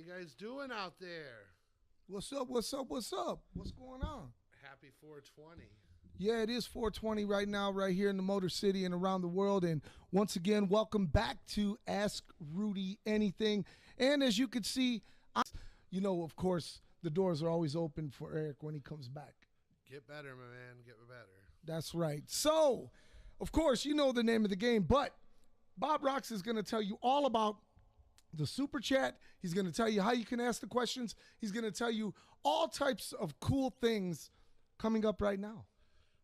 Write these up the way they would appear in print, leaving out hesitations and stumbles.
you guys doing out there? What's up? What's up? What's up? What's going on? Happy 420. Yeah, it is 420 right now, right here in the Motor City and around the world. And once again, welcome back to Ask Rudy Anything. And as you can see, of course, the doors are always open for Eric when he comes back. Get better, my man. Get better. That's right. So, of course, you know the name of the game, but Bob Rox is going to tell you all about the Super Chat. He's going to tell you how you can ask the questions. He's going to tell you all types of cool things coming up right now.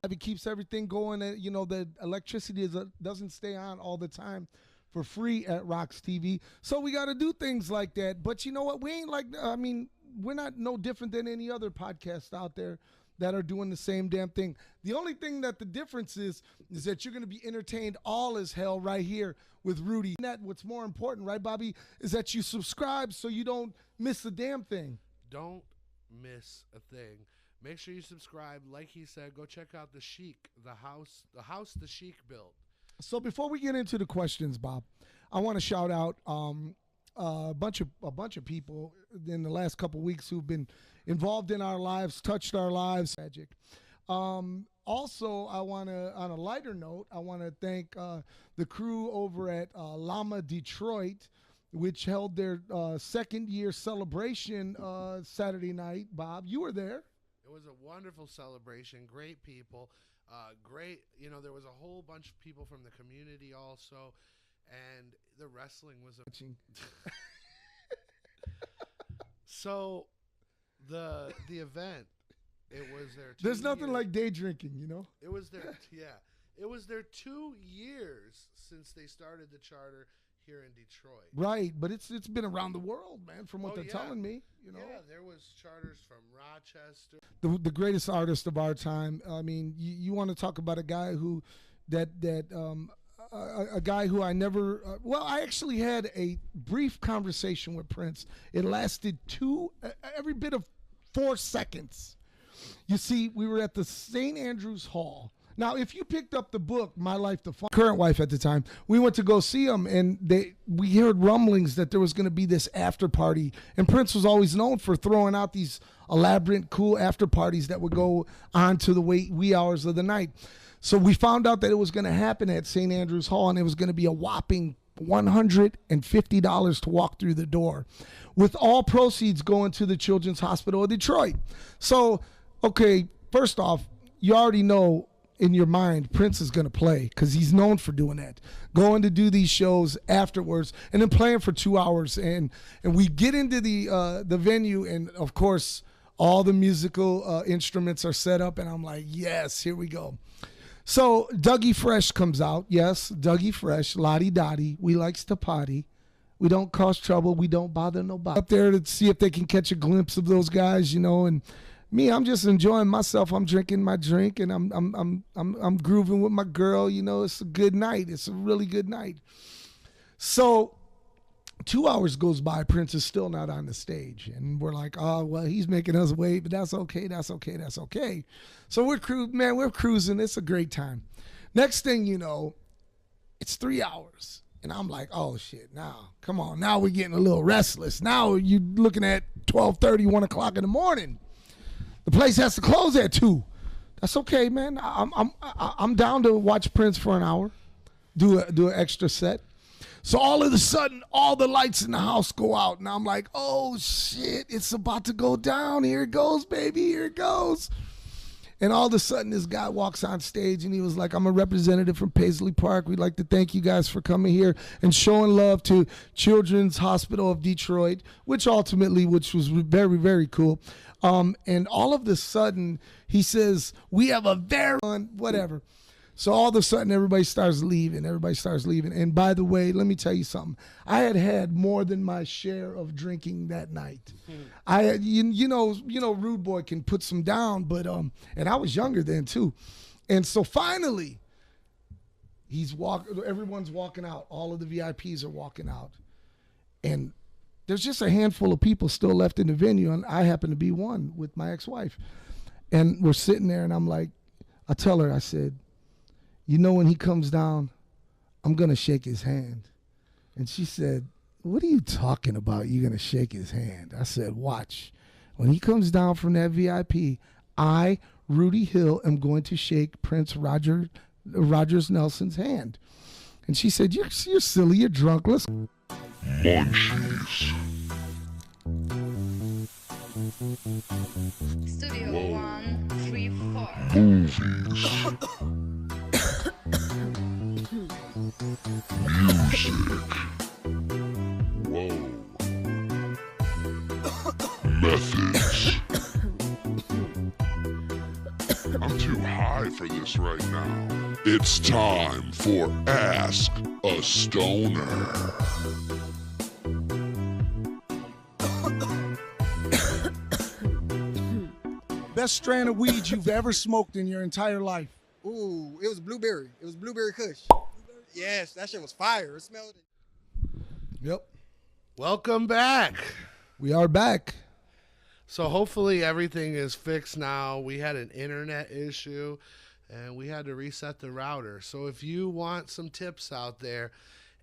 He keeps everything going. The electricity doesn't stay on all the time for free at RoX-TV. So we got to do things like that. But you know what? We're not no different than any other podcast out there that are doing the same damn thing. The only thing that the difference is that you're going to be entertained all as hell right here with Rudy. What's more important, right, Bobby, is that you subscribe so you don't miss a damn thing. Don't miss a thing. Make sure you subscribe. Like he said, go check out the Chic, the house the Chic built. So before we get into the questions, Bob, I want to shout out a bunch of people in the last couple weeks who've been involved in our lives, touched our lives. Magic. Also, I want to, on a lighter note, I want to thank the crew over at Llama Detroit, which held their second year celebration Saturday night. Bob, you were there. It was a wonderful celebration. Great people. Great. There was a whole bunch of people from the community also. And the wrestling was so the event, it was their 2 There's nothing like day drinking, It was their it was their 2 years since they started the charter here in Detroit. Right, but it's been around the world, man, from what they're telling me, Yeah, there was charters from Rochester. The greatest artist of our time. I mean, you want to talk about a guy who a guy who I never, I actually had a brief conversation with Prince. It lasted every bit of 4 seconds. You see, we were at the St. Andrews Hall. Now, if you picked up the book, My Life, the current wife at the time, we went to go see him, and we heard rumblings that there was going to be this after party. And Prince was always known for throwing out these elaborate, cool after parties that would go on to the wee hours of the night. So we found out that it was going to happen at St. Andrews Hall, and it was going to be a whopping $150 to walk through the door, with all proceeds going to the Children's Hospital of Detroit. So, okay, first off, you already know in your mind Prince is going to play because he's known for doing that, going to do these shows afterwards and then playing for 2 hours. And we get into the venue, and, of course, all the musical instruments are set up, and I'm like, yes, here we go. So Dougie Fresh comes out. Yes, Dougie Fresh, Lottie Dottie. We likes to potty. We don't cause trouble. We don't bother nobody. Up there to see if they can catch a glimpse of those guys, and me, I'm just enjoying myself. I'm drinking my drink, and I'm grooving with my girl. It's a good night. It's a really good night. So 2 hours goes by. Prince is still not on the stage, and we're like, oh, well, he's making us wait, but that's okay. That's okay. That's okay. So we're cruising. It's a great time. Next thing you know, it's 3 hours, and I'm like, oh shit, now, come on, now we're getting a little restless. Now you're looking at 12:30, 1 o'clock in the morning. The place has to close at 2. That's okay, man. I'm down to watch Prince for an hour, do an extra set. So all of a sudden, all the lights in the house go out, and I'm like, oh shit, it's about to go down. Here it goes, baby, here it goes. And all of a sudden, this guy walks on stage, and he was like, I'm a representative from Paisley Park. We'd like to thank you guys for coming here and showing love to Children's Hospital of Detroit, which was very, very cool. And all of a sudden, he says, we have a very whatever. So all of a sudden, everybody starts leaving. And by the way, let me tell you something. I had more than my share of drinking that night. Rude Boy can put some down, but and I was younger then too. And so finally, everyone's walking out. All of the VIPs are walking out, and there's just a handful of people still left in the venue, and I happen to be one with my ex-wife. And we're sitting there, and I'm like, I tell her, I said, when he comes down, I'm going to shake his hand. And she said, what are you talking about? You're going to shake his hand. I said, watch. When he comes down from that VIP, I, Rudy Hill, am going to shake Prince Rogers Nelson's hand. And she said, you're silly, you're drunk. Let's Munchies. Studio 134. Movies. Music. Whoa. Methods. I'm too high for this right now. It's time for Ask a Stoner. best strand of weed you've ever smoked in your entire life. Ooh, it was blueberry. It was blueberry kush. Yes, that shit was fire. It smelled. Yep. Welcome back. We are back. So hopefully everything is fixed now. We had an internet issue and we had to reset the router. So if you want some tips out there,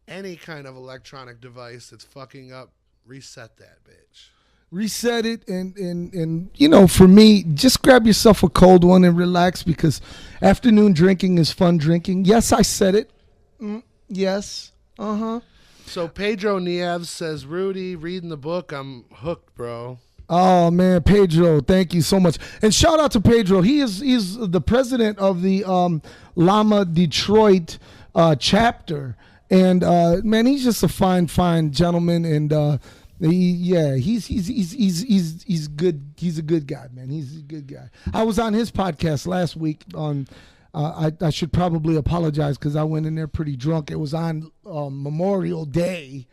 any kind of electronic device that's fucking up, reset that bitch. Reset it and you know, for me, just grab yourself a cold one and relax, because afternoon drinking is fun drinking. Yes, I said it. Yes. So Pedro Nieves says, Rudy, reading the book, I'm hooked, bro. Oh man, Pedro, thank you so much. And shout out to Pedro. He's the president of the Llama Detroit chapter. And man, he's just a fine gentleman, and he's good. He's a good guy, man. He's a good guy. I was on his podcast last week on I should probably apologize because I went in there pretty drunk. It was on Memorial Day.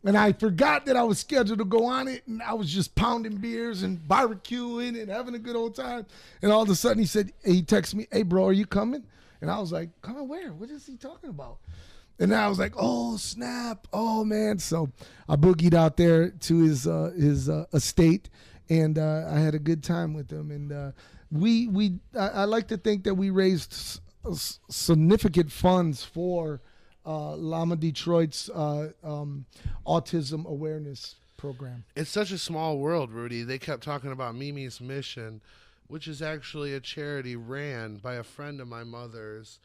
And I forgot that I was scheduled to go on it, and I was just pounding beers and barbecuing and having a good old time. And all of a sudden he texted me, "Hey bro, are you coming?" And I was like, "Coming where? What is he talking about?" And then I was like, "Oh snap! Oh man!" So I boogied out there to his estate, and I had a good time with him. And I like to think that we raised significant funds for Llama Detroit's autism awareness program. It's such a small world, Rudy. They kept talking about Mimi's Mission, which is actually a charity ran by a friend of my mother's.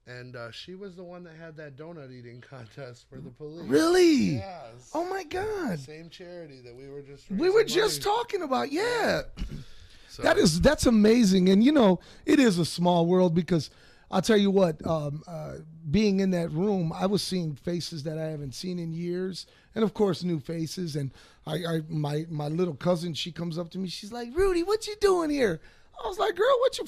And she was the one that had that donut eating contest for the police. Really? Yes. Oh my God. Same charity that we were just talking about. Yeah. So. That's amazing. And you know, it is a small world, because I'll tell you what, being in that room, I was seeing faces that I haven't seen in years, and of course new faces. And my little cousin, she comes up to me, she's like, "Rudy, what you doing here?" I was like, "Girl, what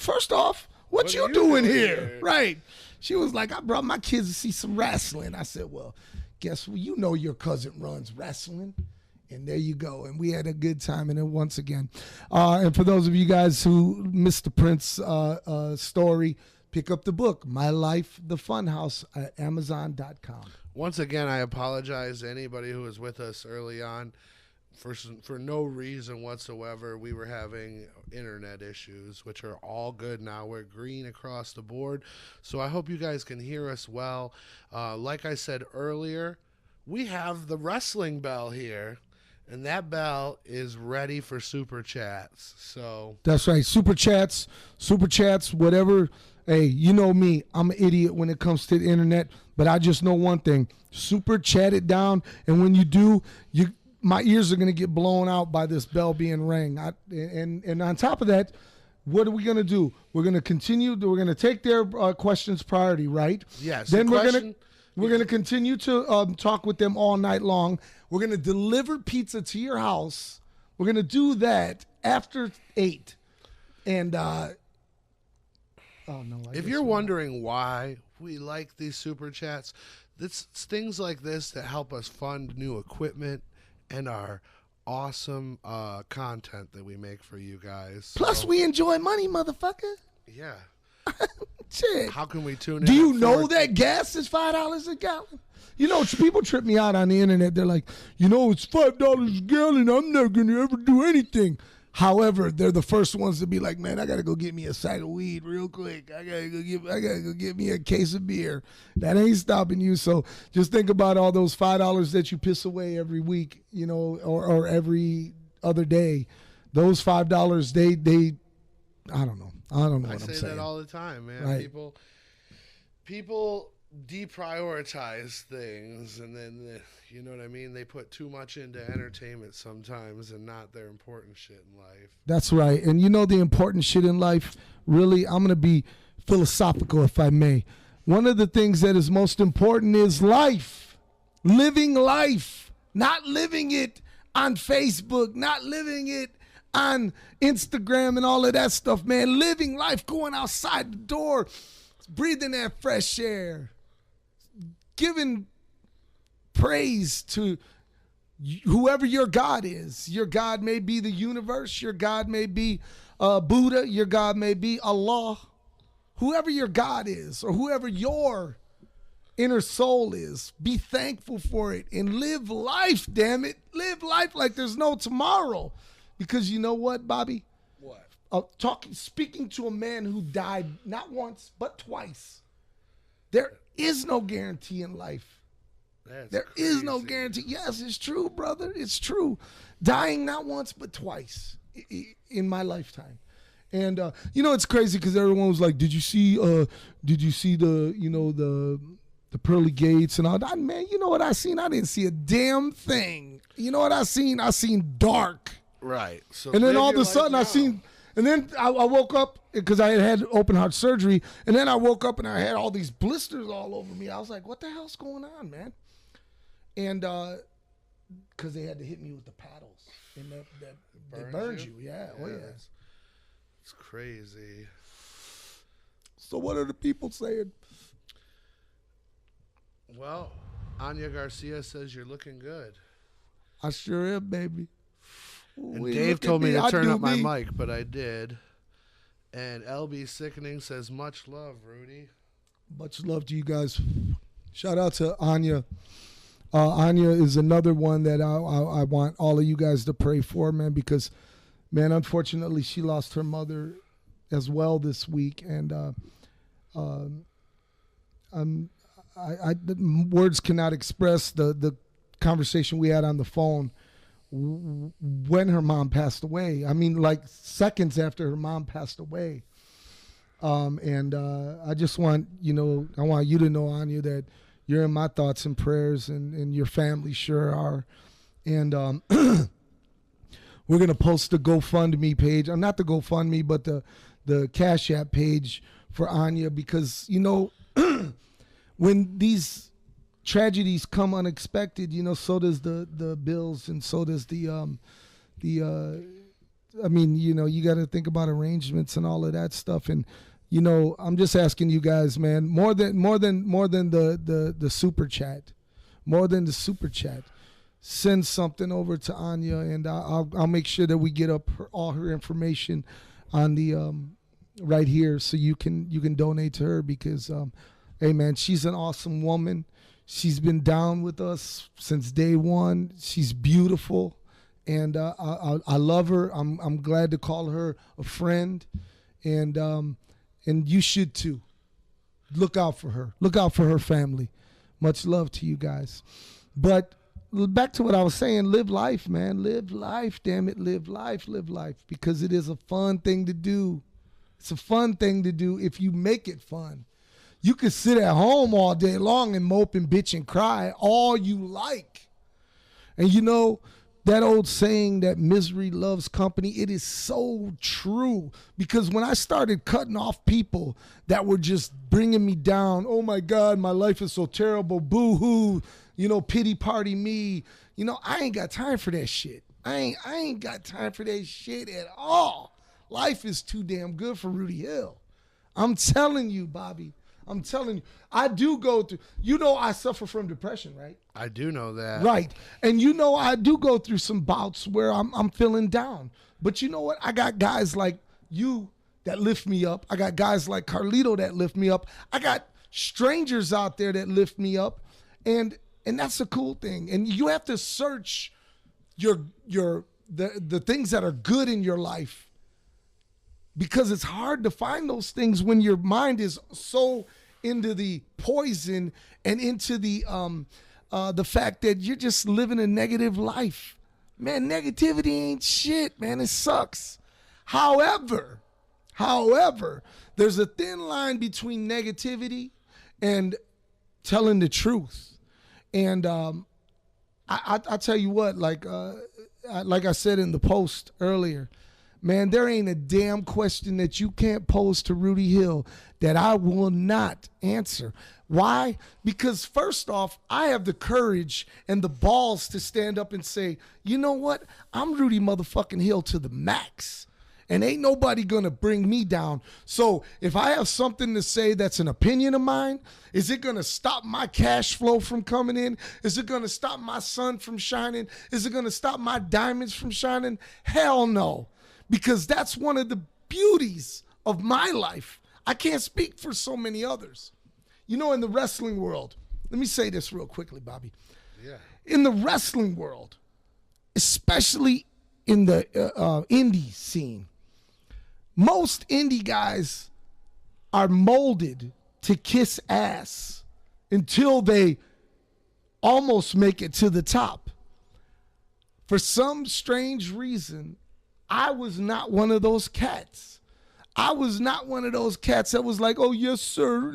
you doing here?" Right. She was like, "I brought my kids to see some wrestling." I said, "Well, guess what? You know your cousin runs wrestling." And there you go. And we had a good time. And then once again, and for those of you guys who missed the Prince story, pick up the book, My Life, the Funhouse, at Amazon.com. Once again, I apologize to anybody who was with us early on. For no reason whatsoever, we were having internet issues, which are all good now. We're green across the board. So I hope you guys can hear us well. Like I said earlier, we have the wrestling bell here, and that bell is ready for super chats. So that's right. Super chats, whatever. Hey, you know me, I'm an idiot when it comes to the internet, but I just know one thing: super chat it down. And when you do, my ears are going to get blown out by this bell being rang. And on top of that, what are we going to do? We're going to continue. We're going to take their questions priority, right? Yes. Then we're going to continue to talk with them all night long. We're going to deliver pizza to your house. We're going to do that after 8. And if you're wondering why we like these super chats, it's things like this that help us fund new equipment and our awesome content that we make for you guys. Plus, we enjoy money, motherfucker. Yeah. Shit. How can we tune in? Do you know that gas is $5 a gallon? You know, people trip me out on the internet. They're like, you know, it's $5 a gallon. I'm not going to ever do anything. However, they're the first ones to be like, man, I gotta go get me a sack of weed real quick. I gotta go get me a case of beer. That ain't stopping you. So just think about all those $5 that you piss away every week, you know, or every other day. Those $5, they I don't know. I don't know what I'm saying. I say that all the time, man. Right. People deprioritize things, and then you know what I mean. They put too much into entertainment sometimes, and not their important shit in life. That's right. And you know the important shit in life. Really, I'm gonna be philosophical, if I may. One of the things that is most important is life, living life, not living it on Facebook, not living it on Instagram and all of that stuff, man. Living life, going outside the door, breathing that fresh air, giving praise to whoever your God is. Your God may be the universe. Your God may be Buddha. Your God may be Allah. Whoever your God is, or whoever your inner soul is, be thankful for it and live life, damn it. Live life like there's no tomorrow. Because you know what, Bobby? What? Speaking to a man who died not once, but twice. There is no guarantee in life. There is no guarantee. Yes, it's true, brother. It's true. Dying not once, but twice in my lifetime. And you know, it's crazy because everyone was like, did you see the, you know, the pearly gates and all that? Man, you know what I seen? I didn't see a damn thing. You know what I seen? I seen dark. Right. So and then all of a sudden I seen, and then I woke up because I had open heart surgery, and then I woke up and I had all these blisters all over me. I was like, what the hell's going on, man? And because they had to hit me with the paddles, and that burns you. Yeah. Oh yeah. It's crazy. So what are the people saying? Well, Anya Garcia says you're looking good. I sure am, baby. And Dave told me to turn up my mic, but I did. And LB Sickening says, much love, Rudy. Much love to you guys. Shout out to Anya. Anya is another one that I want all of you guys to pray for, man, because, man, unfortunately, she lost her mother as well this week. And words cannot express the conversation we had on the phone when her mom passed away. I mean, like seconds after her mom passed away. And I just want, I want you to know, Anya, that you're in my thoughts and prayers, and your family sure are. And we're going to post the GoFundMe page. Not the GoFundMe, but the Cash App page for Anya, because, when these tragedies come unexpected, so does the bills, and so does you got to think about arrangements and all of that stuff. And I'm just asking you guys, man, more than the super chat, send something over to Anya, and I'll make sure that we get up all her information on the right here, so you can donate to her, because hey man, she's an awesome woman. She's been down with us since day one. She's beautiful, and I love her. I'm glad to call her a friend, and you should too. Look out for her. Look out for her family. Much love to you guys. But back to what I was saying. Live life, man. Live life. Damn it, live life. Live life, because it is a fun thing to do. It's a fun thing to do if you make it fun. You could sit at home all day long and mope and bitch and cry all you like. And that old saying that misery loves company, it is so true. Because when I started cutting off people that were just bringing me down, oh my God, my life is so terrible, boo-hoo, pity party me. I ain't got time for that shit. I ain't got time for that shit at all. Life is too damn good for Rudy Hill. I'm telling you, Bobby. I'm telling you, I do go through, I suffer from depression, right? I do know that. Right. And I do go through some bouts where I'm feeling down. But you know what? I got guys like you that lift me up. I got guys like Carlito that lift me up. I got strangers out there that lift me up. And that's a cool thing. And you have to search your the things that are good in your life, because it's hard to find those things when your mind is so into the poison and into the fact that you're just living a negative life. Man, negativity ain't shit, man. It sucks. However, there's a thin line between negativity and telling the truth. And I tell you what, like I said in the post earlier, man, there ain't a damn question that you can't pose to Rudy Hill that I will not answer. Why? Because first off, I have the courage and the balls to stand up and say, you know what? I'm Rudy motherfucking Hill to the max. And ain't nobody gonna bring me down. So if I have something to say that's an opinion of mine, is it gonna stop my cash flow from coming in? Is it gonna stop my sun from shining? Is it gonna stop my diamonds from shining? Hell no. Because that's one of the beauties of my life. I can't speak for so many others. You know, in the wrestling world, let me say this real quickly, Bobby. Yeah. In the wrestling world, especially in the indie scene, most indie guys are molded to kiss ass until they almost make it to the top. For some strange reason, I was not one of those cats. I was not one of those cats that was like, oh, yes, sir.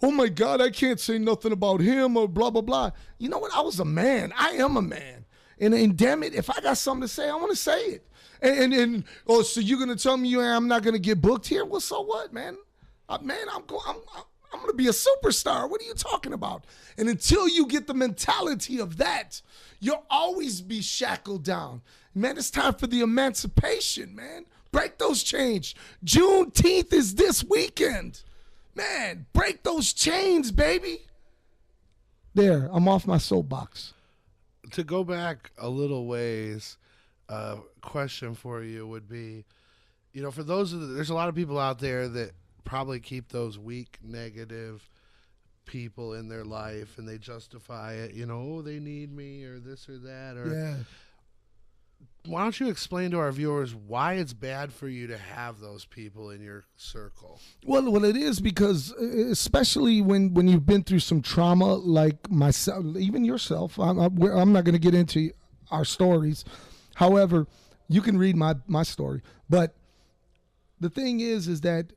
Oh, my God, I can't say nothing about him or blah, blah, blah. You know what? I was a man. I am a man. And damn it, if I got something to say, I want to say it. And oh, so you're going to tell me I'm not going to get booked here? Well, so what, man? I'm going to be a superstar. What are you talking about? And until you get the mentality of that, you'll always be shackled down. Man, it's time for the emancipation, man. Break those chains. Juneteenth is this weekend. Man, break those chains, baby. There, I'm off my soapbox. To go back a little ways, question for you would be, you know, for there's a lot of people out there that probably keep those weak, negative people in their life and they justify it, you know, oh, they need me or this or that. Or Yeah. Why don't you explain to our viewers why it's bad for you to have those people in your circle? Well, it is because, especially when you've been through some trauma, like myself, even yourself. I'm not going to get into our stories. However, you can read my story. But the thing is that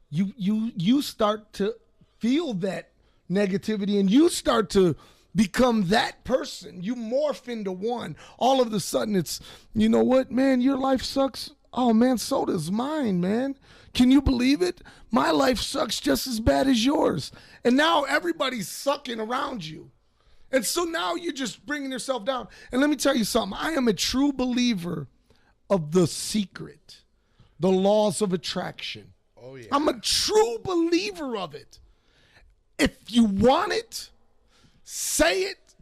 you start to feel that negativity and you start to become that person. You morph into one. All of a sudden it's, you know what, man, your life sucks. Oh, man, so does mine, man. Can you believe it? My life sucks just as bad as yours. And now everybody's sucking around you. And so now you're just bringing yourself down. And let me tell you something. I am a true believer of The Secret, the laws of attraction. Oh, yeah. I'm a true believer of it. If you want it, say it,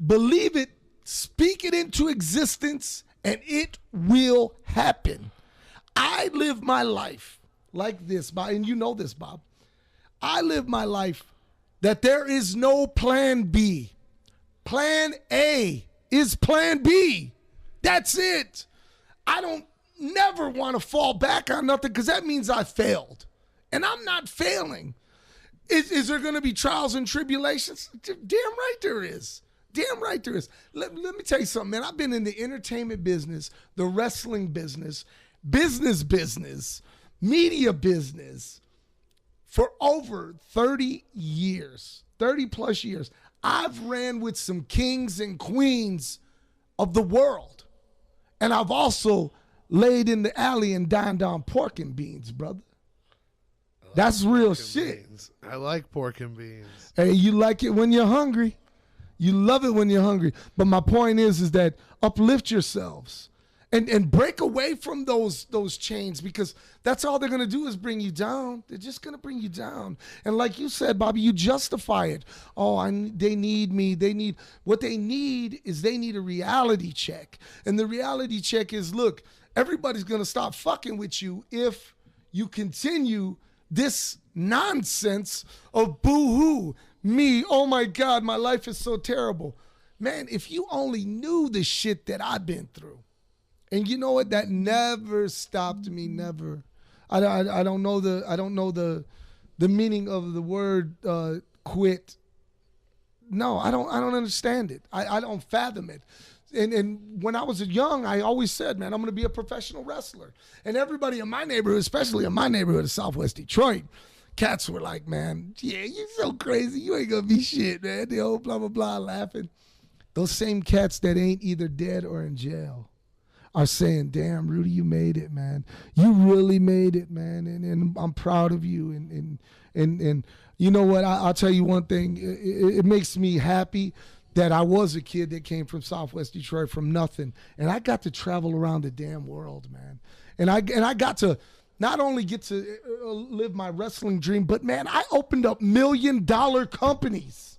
believe it, speak it into existence, and it will happen. I live my life like this, Bob, and you know this, Bob. I live my life that there is no plan B. Plan A is plan B. That's it. I don't never want to fall back on nothing because that means I failed. And I'm not failing. Is there going to be trials and tribulations? Damn right there is. Damn right there is. Let me tell you something, man. I've been in the entertainment business, the wrestling business, media business for over 30 years, 30 plus years. I've ran with some kings and queens of the world. And I've also laid in the alley and dined on pork and beans, brother. That's real shit. Beans. I like pork and beans. Hey, you like it when you're hungry. You love it when you're hungry. But my point is that uplift yourselves and break away from those chains, because that's all they're going to do is bring you down. They're just going to bring you down. And like you said, Bobby, you justify it. Oh, they need me. What they need is they need a reality check. And the reality check is, look, everybody's going to stop fucking with you if you continue this nonsense of boo-hoo, me, oh my God, my life is so terrible. Man, if you only knew the shit that I've been through, And you know what? That never stopped me. Never. I don't know the meaning of the word quit. No, I don't understand it. I don't fathom it. And when I was young, I always said, man, I'm going to be a professional wrestler. And everybody in my neighborhood, especially in my neighborhood of Southwest Detroit, cats were like, man, yeah, you're so crazy. You ain't going to be shit, man. The old blah, blah, blah, laughing. Those same cats that ain't either dead or in jail are saying, damn, Rudy, you made it, man. You really made it, man. And I'm proud of you. And you know what? I'll tell you one thing. It makes me happy that I was a kid that came from Southwest Detroit from nothing. And I got to travel around the damn world, man. And I got to not only get to live my wrestling dream, but, man, I opened up $1 million companies.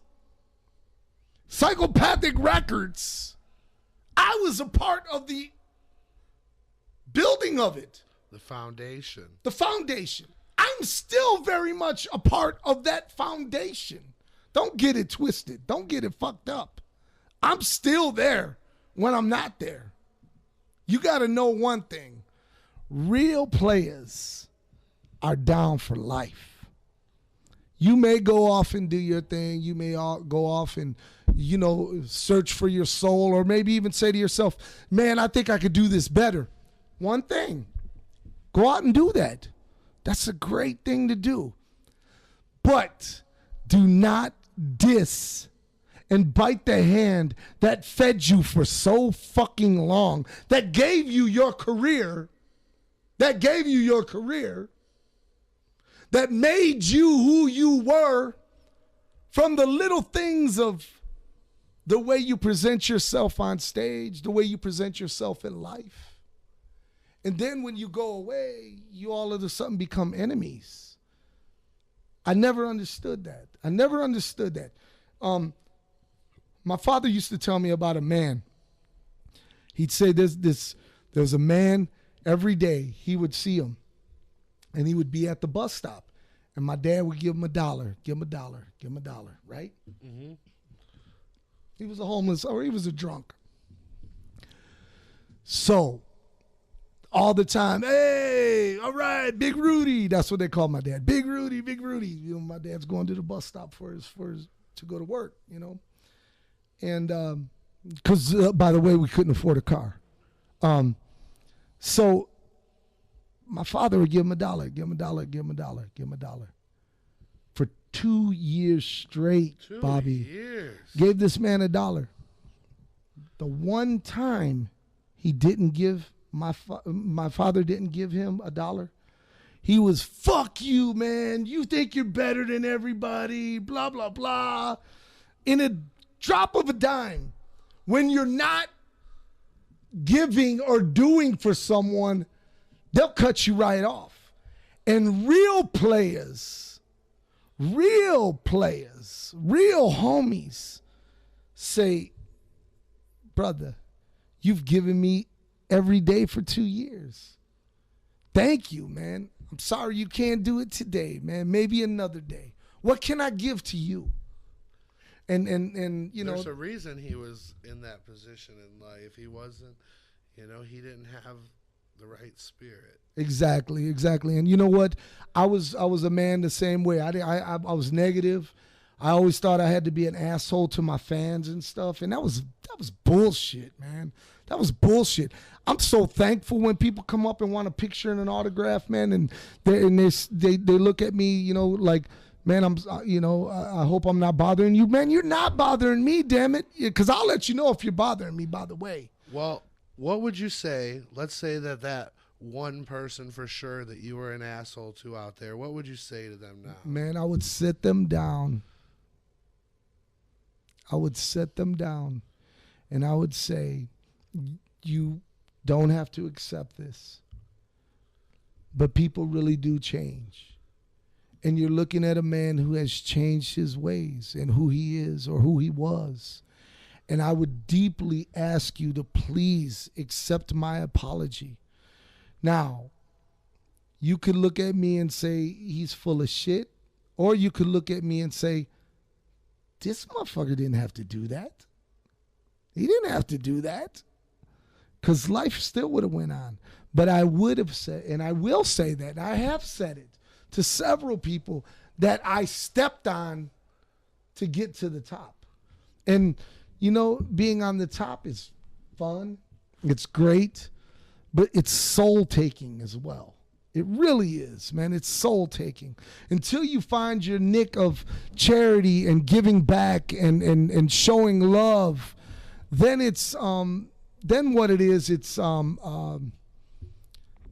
Psychopathic Records. I was a part of the building of it. The foundation. The foundation. I'm still very much a part of that foundation. Don't get it twisted. Don't get it fucked up. I'm still there when I'm not there. You got to know one thing. Real players are down for life. You may go off and do your thing. You may go off and, search for your soul, or maybe even say to yourself, man, I think I could do this better. One thing, go out and do that. That's a great thing to do. But do not diss and bite the hand that fed you for so fucking long, that gave you your career, that made you who you were, from the little things of the way you present yourself on stage, the way you present yourself in life. And then when you go away, you all of a sudden become enemies. I never understood that. My father used to tell me about a man. He'd say there's a man every day. He would see him, and he would be at the bus stop, and my dad would give him $1, right? Mm-hmm. He was a homeless, or he was a drunk. So, all the time, hey, all right, Big Rudy. That's what they call my dad. Big Rudy. My dad's going to the bus stop for his to go to work, And because, by the way, we couldn't afford a car. So my father would give him $1. For 2 years straight, 2 Bobby. years. Gave this man $1. The one time he didn't give my father didn't give him $1. He was, fuck you, man. You think you're better than everybody, blah, blah, blah. In a drop of a dime, when you're not giving or doing for someone, they'll cut you right off. And real players, real homies say, brother, you've given me every day for 2 years. Thank you, man. I'm sorry you can't do it today, man. Maybe another day. What can I give to you? And there's a reason he was in that position in life. He wasn't, he didn't have the right spirit. Exactly. And you know what? I was a man the same way. I was negative. I always thought I had to be an asshole to my fans and stuff, and that was bullshit, man. That was bullshit. I'm so thankful when people come up and want a picture and an autograph, man, and they look at me, like, man, I hope I'm not bothering you, man. You're not bothering me, damn it, because I'll let you know if you're bothering me. By the way. Well, what would you say? Let's say that one person for sure that you were an asshole to out there. What would you say to them now? Man, I would sit them down. And I would say, you don't have to accept this, but people really do change. And you're looking at a man who has changed his ways and who he is or who he was. And I would deeply ask you to please accept my apology. Now, you could look at me and say he's full of shit, or you could look at me and say, this motherfucker didn't have to do that. He didn't have to do that. because life still would have went on. But I would have said, and I will say that, and I have said it to several people, that I stepped on to get to the top. And, you know, being on the top is fun. It's great. But it's soul-taking as well. It really is, man. It's soul-taking. Until you find your nick of charity and giving back and showing love, then it's then what it is, it's then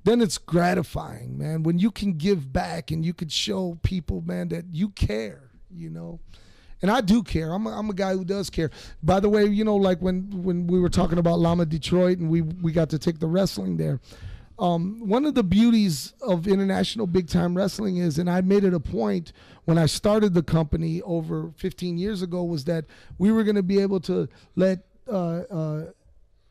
it's gratifying, man. When you can give back and you could show people, man, that you care, you know. And I do care. I'm a guy who does care. By the way, you know, like when we were talking about Llama Detroit and we got to take the wrestling there, one of the beauties of international big time wrestling is, and I made it a point when I started the company over 15 years ago, was that we were going to be able to let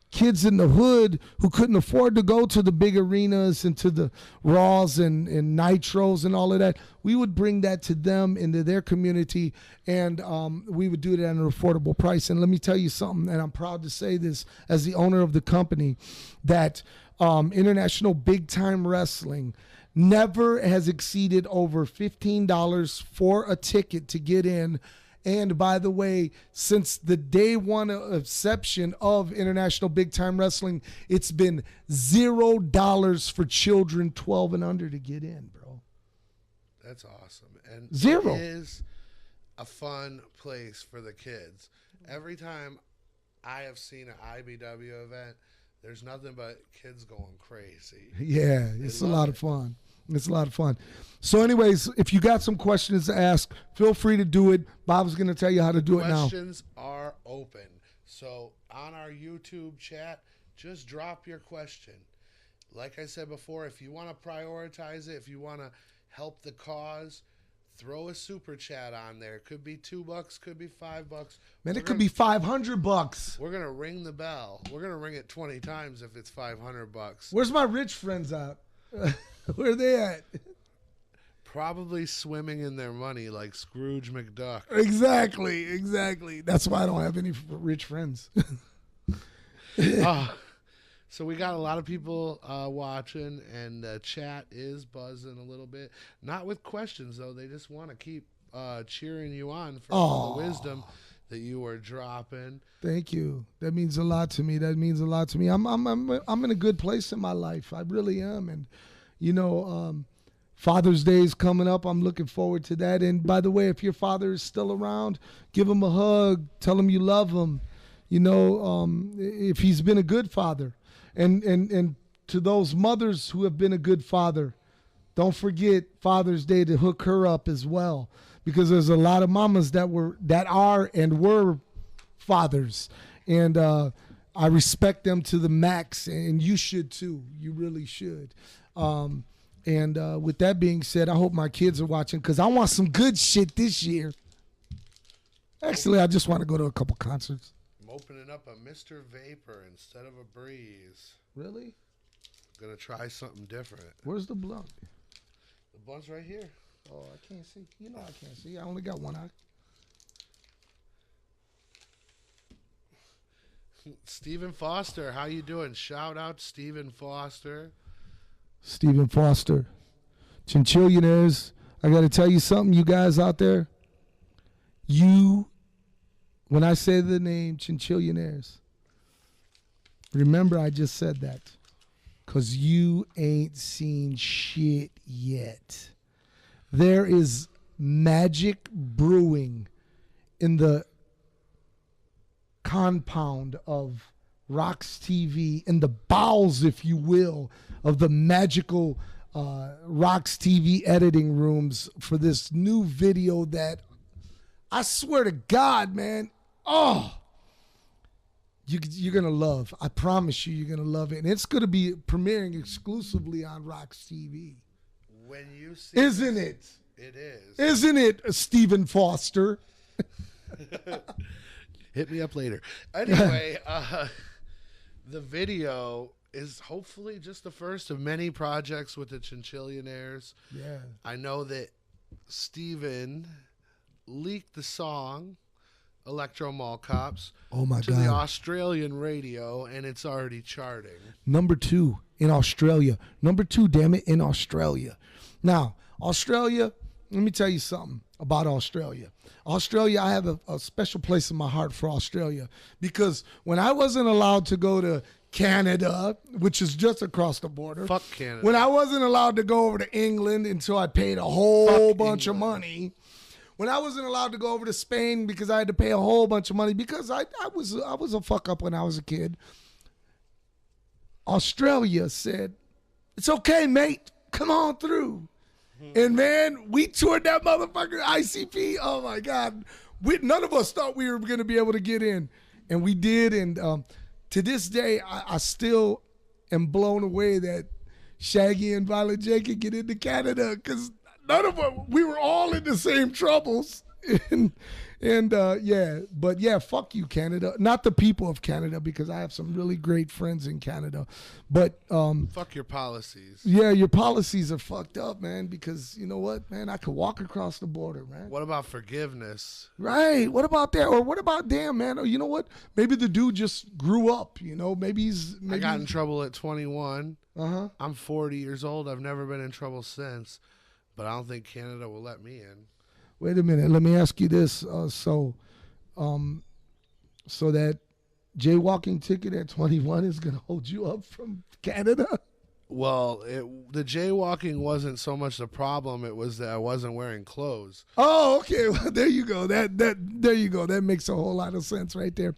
kids in the hood who couldn't afford to go to the big arenas and to the Raws and Nitros and all of that, we would bring that to them into their community, and we would do it at an affordable price. And let me tell you something, and I'm proud to say this as the owner of the company, that international big time wrestling never has exceeded over $15 for a ticket to get in. And by the way, since the day one inception of international big time wrestling, it's been $0 for children 12 and under to get in, bro. That's awesome. And Zero. It is a fun place for the kids. Every time I have seen an IBW event, there's nothing but kids going crazy. Yeah, it's a lot of fun. It's a lot of fun. So anyways, if you got some questions to ask, feel free to do it. Bob's going to tell you how to do it now. Questions are open. So on our YouTube chat, just drop your question. Like I said before, if you want to prioritize it, if you want to help the cause, throw a super chat on there. It could be $2, could be $5. Man, it could be $500. We're going to ring the bell. We're going to ring it 20 times if it's $500. Where's my rich friends at? Where are they at? Probably swimming in their money like Scrooge McDuck. Exactly. That's why I don't have any rich friends. So we got a lot of people watching, and chat is buzzing a little bit. Not with questions, though. They just want to keep cheering you on for all the wisdom that you are dropping. Thank you. That means a lot to me. I'm in a good place in my life. I really am. And, you know, Father's Day is coming up. I'm looking forward to that. And by the way, if your father is still around, give him a hug. Tell him you love him. You know, if he's been a good father. And to those mothers who have been a good father, don't forget Father's Day to hook her up as well, because there's a lot of mamas that are and were fathers, and I respect them to the max, and you should too. You really should. And with that being said, I hope my kids are watching, because I want some good shit this year. Actually, I just want to go to a couple concerts. I'm opening up a Mr. Vapor instead of a Breeze. Really? Gonna try something different. Where's the blunt? The blunt's right here. Oh, I can't see. You know I can't see. I only got one eye. Stephen Foster, how you doing? Shout out Stephen Foster. Stephen Foster. Chinchillionaires. I got to tell you something, you guys out there. When I say the name Chinchillionaires, remember I just said that, because you ain't seen shit yet. There is magic brewing in the compound of RoX-TV, in the bowels, if you will, of the magical RoX-TV editing rooms for this new video that I swear to God, man, you're going to love. I promise you, you're going to love it. And it's going to be premiering exclusively on RoX-TV. When you see Isn't it? It is. Isn't it, Stephen Foster? Hit me up later. Anyway, the video is hopefully just the first of many projects with the Chinchillionaires. Yeah. I know that Steven leaked the song Electro Mall Cops Oh my to the God. Australian radio, and it's already charting. Number 2 in Australia. Number 2, damn it, in Australia. Now, Australia, let me tell you something about Australia. Australia, I have a special place in my heart for Australia because when I wasn't allowed to go to Canada, which is just across the border. Fuck Canada. When I wasn't allowed to go over to England until I paid a whole Fuck bunch England. of money. When I wasn't allowed to go over to Spain because I had to pay a whole bunch of money because I was a fuck up when I was a kid. Australia said, "It's okay, mate. Come on through." And man, we toured that motherfucker ICP. Oh my God. None of us thought we were going to be able to get in. And we did. And to this day, I still am blown away that Shaggy and Violent J could get into Canada because none of us, we were all in the same troubles. But yeah, fuck you, Canada. Not the people of Canada because I have some really great friends in Canada. But Fuck your policies. yeah, your policies are fucked up, man, because you know what, man? I could walk across the border, man. What about forgiveness? Right. What about that? Or what about, damn, man? Or you know what? Maybe the dude just grew up, you know? Maybe I got in trouble at 21. Uh-huh. I'm 40 years old. I've never been in trouble since, but I don't think Canada will let me in. Wait a minute. Let me ask you this. So that jaywalking ticket at 21 is going to hold you up from Canada? Well, the jaywalking wasn't so much the problem. It was that I wasn't wearing clothes. Oh, okay. Well, there you go. There you go. That makes a whole lot of sense right there.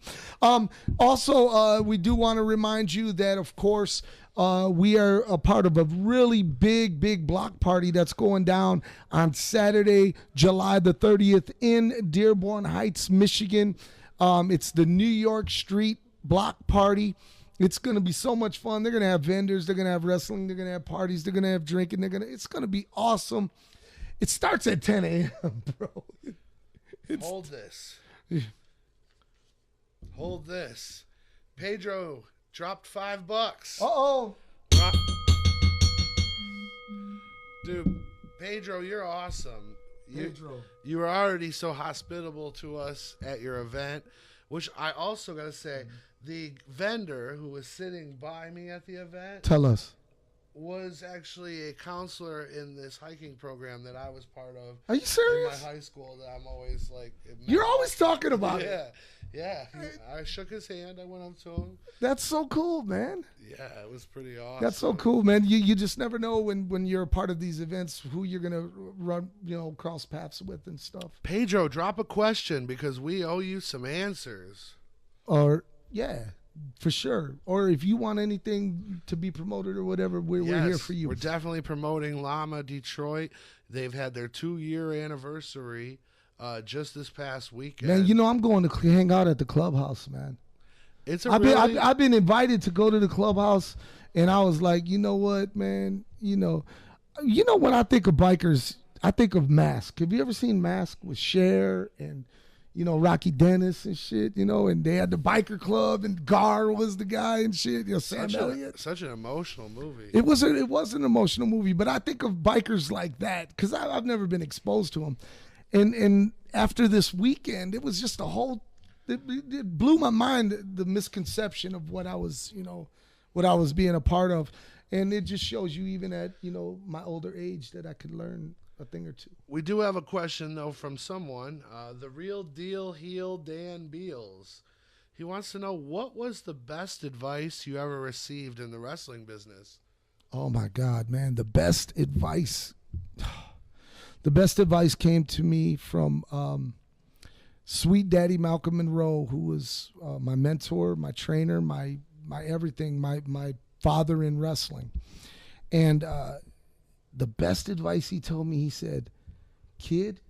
Also, we do want to remind you that, of course, we are a part of a really big block party that's going down on Saturday, July the 30th in Dearborn Heights, Michigan. It's the New York Street Block Party. It's going to be so much fun. They're going to have vendors. They're going to have wrestling. They're going to have parties. They're going to have drinking. It's going to be awesome. It starts at 10 a.m., bro. Hold this. Hold this. Pedro dropped $5. Uh-oh. Dude, Pedro, you're awesome. Pedro. You were already so hospitable to us at your event, which I also got to say, the vendor who was sitting by me at the event Tell us. was actually a counselor in this hiking program that I was part of. Are you In serious? my high school that I'm always like... You're always talking about it. Yeah. I shook his hand. I went up to him. That's so cool, man. Yeah, it was pretty awesome. That's so cool, man. You just never know when you're a part of these events who you're gonna run, cross paths with and stuff. Pedro, drop a question because we owe you some answers. Or yeah, for sure. Or if you want anything to be promoted or whatever, we're here for you. We're definitely promoting Llama Detroit. They've had their 2-year anniversary just this past weekend. Man, I'm going to hang out at the clubhouse, man. It's a I've been invited to go to the clubhouse, and I was like, you know what, man? When I think of bikers, I think of Mask. Have you ever seen Mask with Cher and Rocky Dennis and shit? And they had the biker club, and Gar was the guy and shit. Sam Elliott. Such an emotional movie. It was an emotional movie, but I think of bikers like that because I've never been exposed to them. And after this weekend, it was just a whole. It blew my mind, the misconception of what I was being a part of. And it just shows you, even at, my older age, that I could learn a thing or two. We do have a question, though, from someone. The Real Deal Heel Dan Beals. He wants to know, what was the best advice you ever received in the wrestling business? Oh, my God, man. The best advice. The best advice came to me from Sweet Daddy Malcom Rose, who was my mentor, my trainer, my everything, my father in wrestling. And the best advice he told me, he said, "Kid,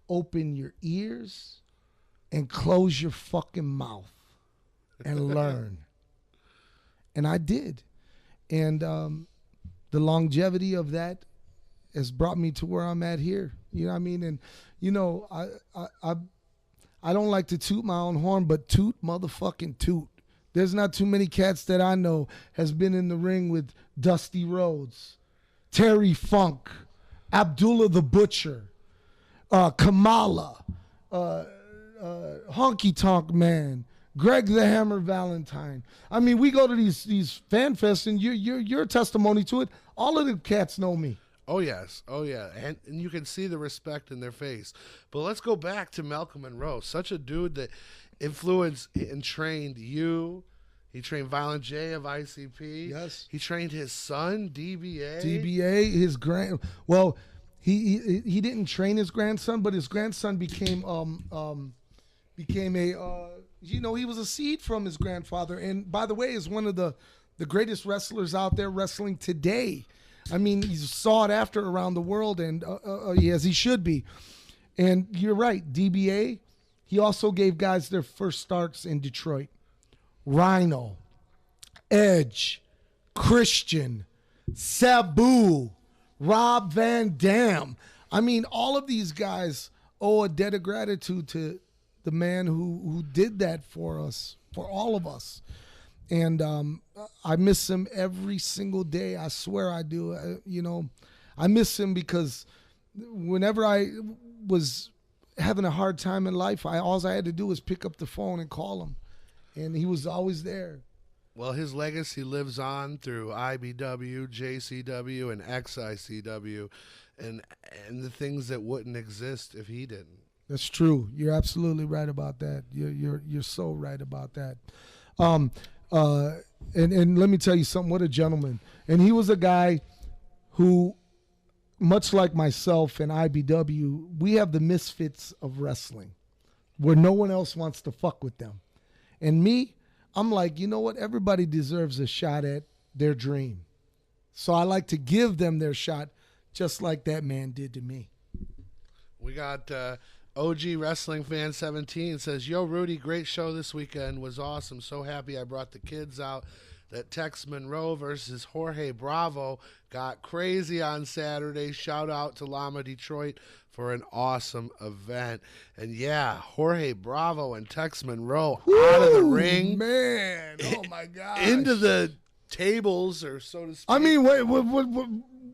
open your ears and close your fucking mouth and learn." And I did. And the longevity of that has brought me to where I'm at here. You know what I mean? And I don't like to toot my own horn, but toot motherfucking toot. There's not too many cats that I know has been in the ring with Dusty Rhodes, Terry Funk, Abdullah the Butcher, Kamala, Honky Tonk Man, Greg the Hammer Valentine. I mean, we go to these fan fests, and you're a testimony to it. All of the cats know me. Oh, yes. Oh, yeah. And you can see the respect in their face. But let's go back to Malcom Rose. Such a dude that influenced and trained you. He trained Violent J of ICP. Yes. He trained his son, DBA. DBA, his well, he didn't train his grandson, but his grandson became a he was a seed from his grandfather, and by the way, is one of the greatest wrestlers out there wrestling today. I mean, he's sought after around the world, and as he should be. And you're right, DBA, he also gave guys their first starts in Detroit. Rhino, Edge, Christian, Sabu, Rob Van Dam. I mean, all of these guys owe a debt of gratitude to the man who did that for us, for all of us. And I miss him every single day. I swear I do. I miss him because whenever I was having a hard time in life, all I had to do was pick up the phone and call him. And he was always there. Well, his legacy lives on through IBW, JCW, and XICW, and the things that wouldn't exist if he didn't. That's true. You're absolutely right about that. You're so right about that. And let me tell you something. What a gentleman. And he was a guy who, much like myself and IBW, we have the misfits of wrestling, where no one else wants to fuck with them. And me, I'm like, you know what? Everybody deserves a shot at their dream. So I like to give them their shot, just like that man did to me. We got OG Wrestling Fan 17 says, "Yo, Rudy, great show this weekend. Was awesome. So happy I brought the kids out. That Tex Monroe versus Jorge Bravo got crazy on Saturday. Shout out to Llama Detroit for an awesome event." And yeah, Jorge Bravo and Tex Monroe out of the ring. Man, oh my God. Into the tables, or so to speak. I mean, wait,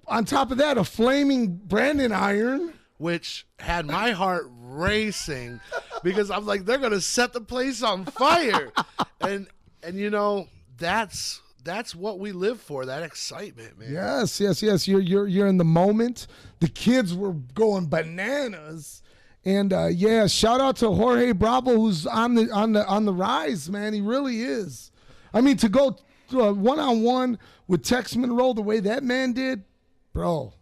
on top of that, a flaming branding iron. Which had my heart racing because I'm like, they're going to set the place on fire. And that's what we live for, that excitement, man. Yes. You're in the moment. The kids were going bananas. And shout out to Jorge Bravo, who's on the rise, man. He really is. I mean, to go one-on-one with Tex Monroe the way that man did, bro.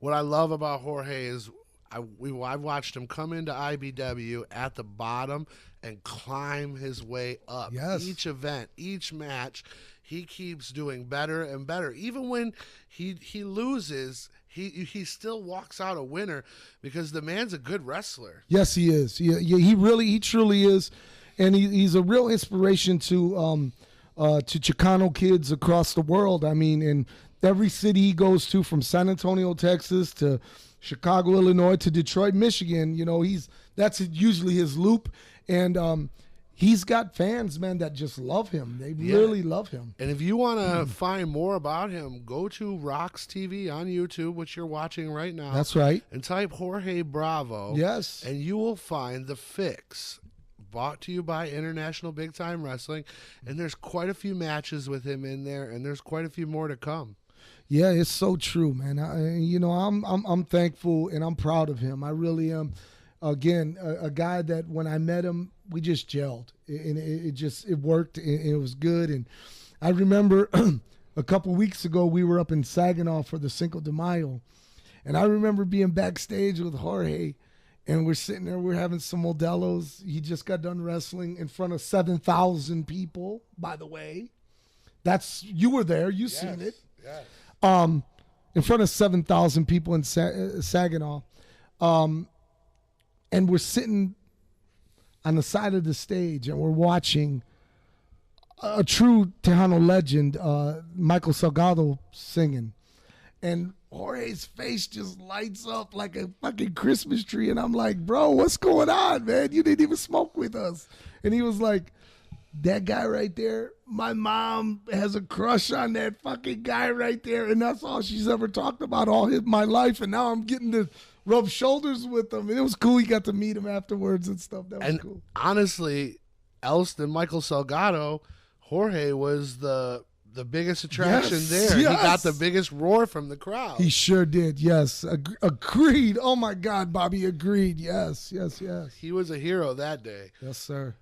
What I love about Jorge is I've watched him come into IBW at the bottom and climb his way up. Yes. Each event, each match, he keeps doing better and better. Even when he loses, he still walks out a winner because the man's a good wrestler. Yes, he is. He truly is, and he's a real inspiration to Chicano kids across the world. I mean, in every city he goes to, from San Antonio, Texas, to Chicago, Illinois, to Detroit, Michigan, that's usually his loop. And he's got fans, man, that just love him. They really love him. And if you want to find more about him, go to RoX-TV on YouTube, which you're watching right now. That's right. And type Jorge Bravo. Yes. And you will find The Fix, brought to you by International Big Time Wrestling. And there's quite a few matches with him in there, and there's quite a few more to come. Yeah, it's so true, man. I'm thankful and I'm proud of him. I really am. Again, a guy that when I met him, we just gelled, and it worked, and it was good. And I remember a couple weeks ago we were up in Saginaw for the Cinco de Mayo, and I remember being backstage with Jorge, and we're sitting there, we're having some Modelo's. He just got done wrestling in front of 7,000 people. By the way, you were there, seen it. Yes. In front of 7,000 people in Saginaw. And we're sitting on the side of the stage and we're watching a true Tejano legend, Michael Salgado, singing. And Jorge's face just lights up like a fucking Christmas tree. And I'm like, bro, what's going on, man? You didn't even smoke with us. And he was like, that guy right there, my mom has a crush on that fucking guy right there, and that's all she's ever talked about my life, and now I'm getting to rub shoulders with him. And it was cool. He got to meet him afterwards and stuff. That was cool. Honestly, else than Michael Salgado, Jorge was the biggest attraction there. Yes. He got the biggest roar from the crowd. He sure did. Yes. Agreed. Oh my God, Bobby. Agreed. Yes. He was a hero that day. Yes, sir.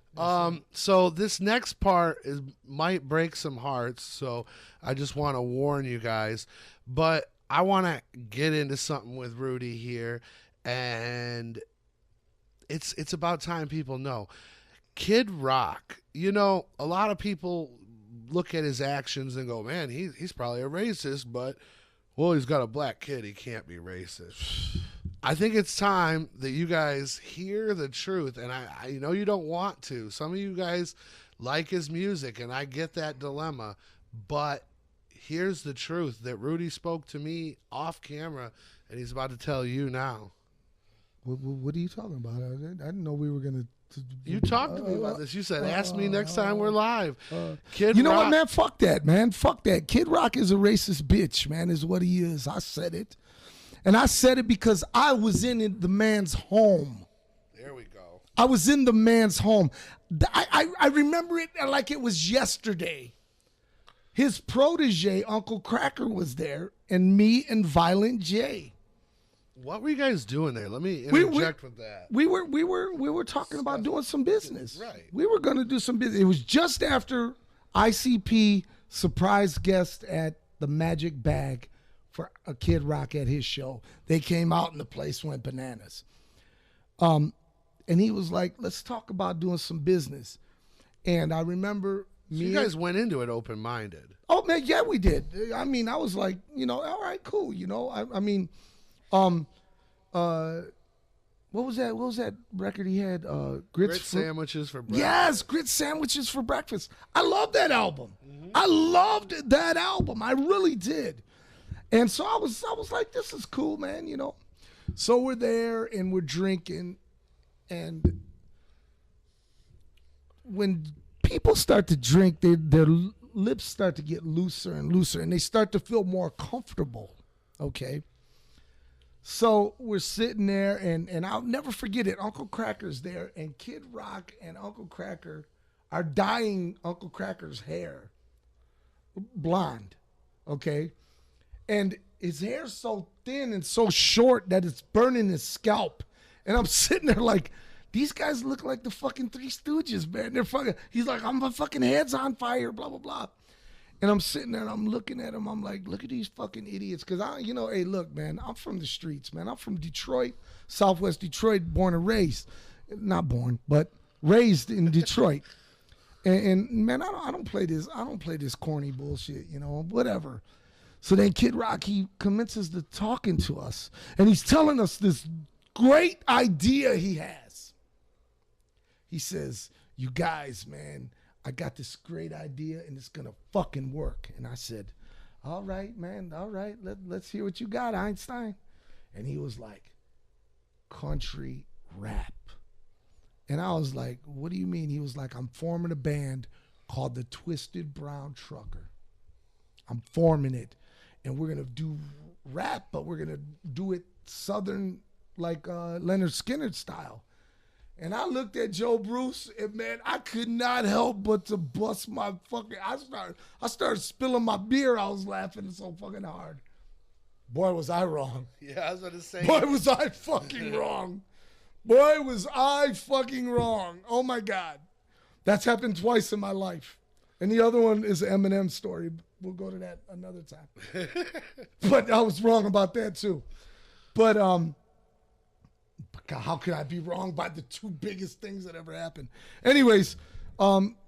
So this next part might break some hearts. So I just want to warn you guys, but I want to get into something with Rudy here, and it's about time people know. Kid Rock, you know, a lot of people look at his actions and go, man, he's probably a racist, but, well, he's got a black kid. He can't be racist. I think it's time that you guys hear the truth, and I know you don't want to. Some of you guys like his music, and I get that dilemma, but here's the truth that Rudy spoke to me off camera, and he's about to tell you now. What are you talking about? I didn't know we were going to. You talked to me about this. You said, ask me next time we're live. Kid You know Rock, what, man? Fuck that, man. Fuck that. Kid Rock is a racist bitch, man, is what he is. I said it. And I said it because I was in the man's home. There we go. I was in the man's home. I remember it like it was yesterday. His protege, Uncle Cracker, was there, and me and Violent J. What were you guys doing there? Let me interject with that. We were talking about doing some business. Right. We were going to do some business. It was just after ICP surprise guest at the Magic Bag for a Kid Rock at his show. They came out and the place went bananas. And he was like, let's talk about doing some business. And I remember So you guys went into it open-minded. Oh, man, yeah, we did. I mean, I was like, you know, all right, cool. You know, I mean, what was that? What was that record he had? Grit Sandwiches for Breakfast. Yes, Grit Sandwiches for Breakfast. I love that album. I loved that album. I really did. And so I was like, this is cool, man, you know. So we're there and we're drinking, and when people start to drink, their lips start to get looser and looser, and they start to feel more comfortable, okay? So we're sitting there, and I'll never forget it. Uncle Cracker's there, and Kid Rock and Uncle Cracker are dyeing Uncle Cracker's hair blonde, okay? And his hair's so thin and so short that it's burning his scalp. And I'm sitting there like, these guys look like the fucking Three Stooges, man. They're fucking, he's like, my fucking head's on fire, blah, blah, blah. And I'm sitting there and I'm looking at him. I'm like, look at these fucking idiots. Because you know, hey, look, man, I'm from the streets, man. I'm from Detroit, Southwest Detroit, born and raised. Not born, but raised in Detroit. And man, I don't play this corny bullshit, you know, whatever. So then Kid Rock, he commences to talking to us. And he's telling us this great idea he has. He says, you guys, man, I got this great idea and it's going to fucking work. And I said, all right, man, all right. Let's hear what you got, Einstein. And he was like, country rap. And I was like, what do you mean? He was like, I'm forming a band called the Twisted Brown Trucker. I'm forming it. And we're going to do rap, but we're going to do it Southern, like Leonard Skinner style. And I looked at Joe Bruce, and man, I could not help but to bust my fucking, I started spilling my beer. I was laughing so fucking hard. Boy, was I wrong. Yeah, I was going to say. Boy, was I fucking wrong. Boy, was I fucking wrong. Oh my God. That's happened twice in my life. And the other one is an Eminem story. We'll go to that another time. But I was wrong about that too. But God, how could I be wrong by the two biggest things that ever happened? Anyways,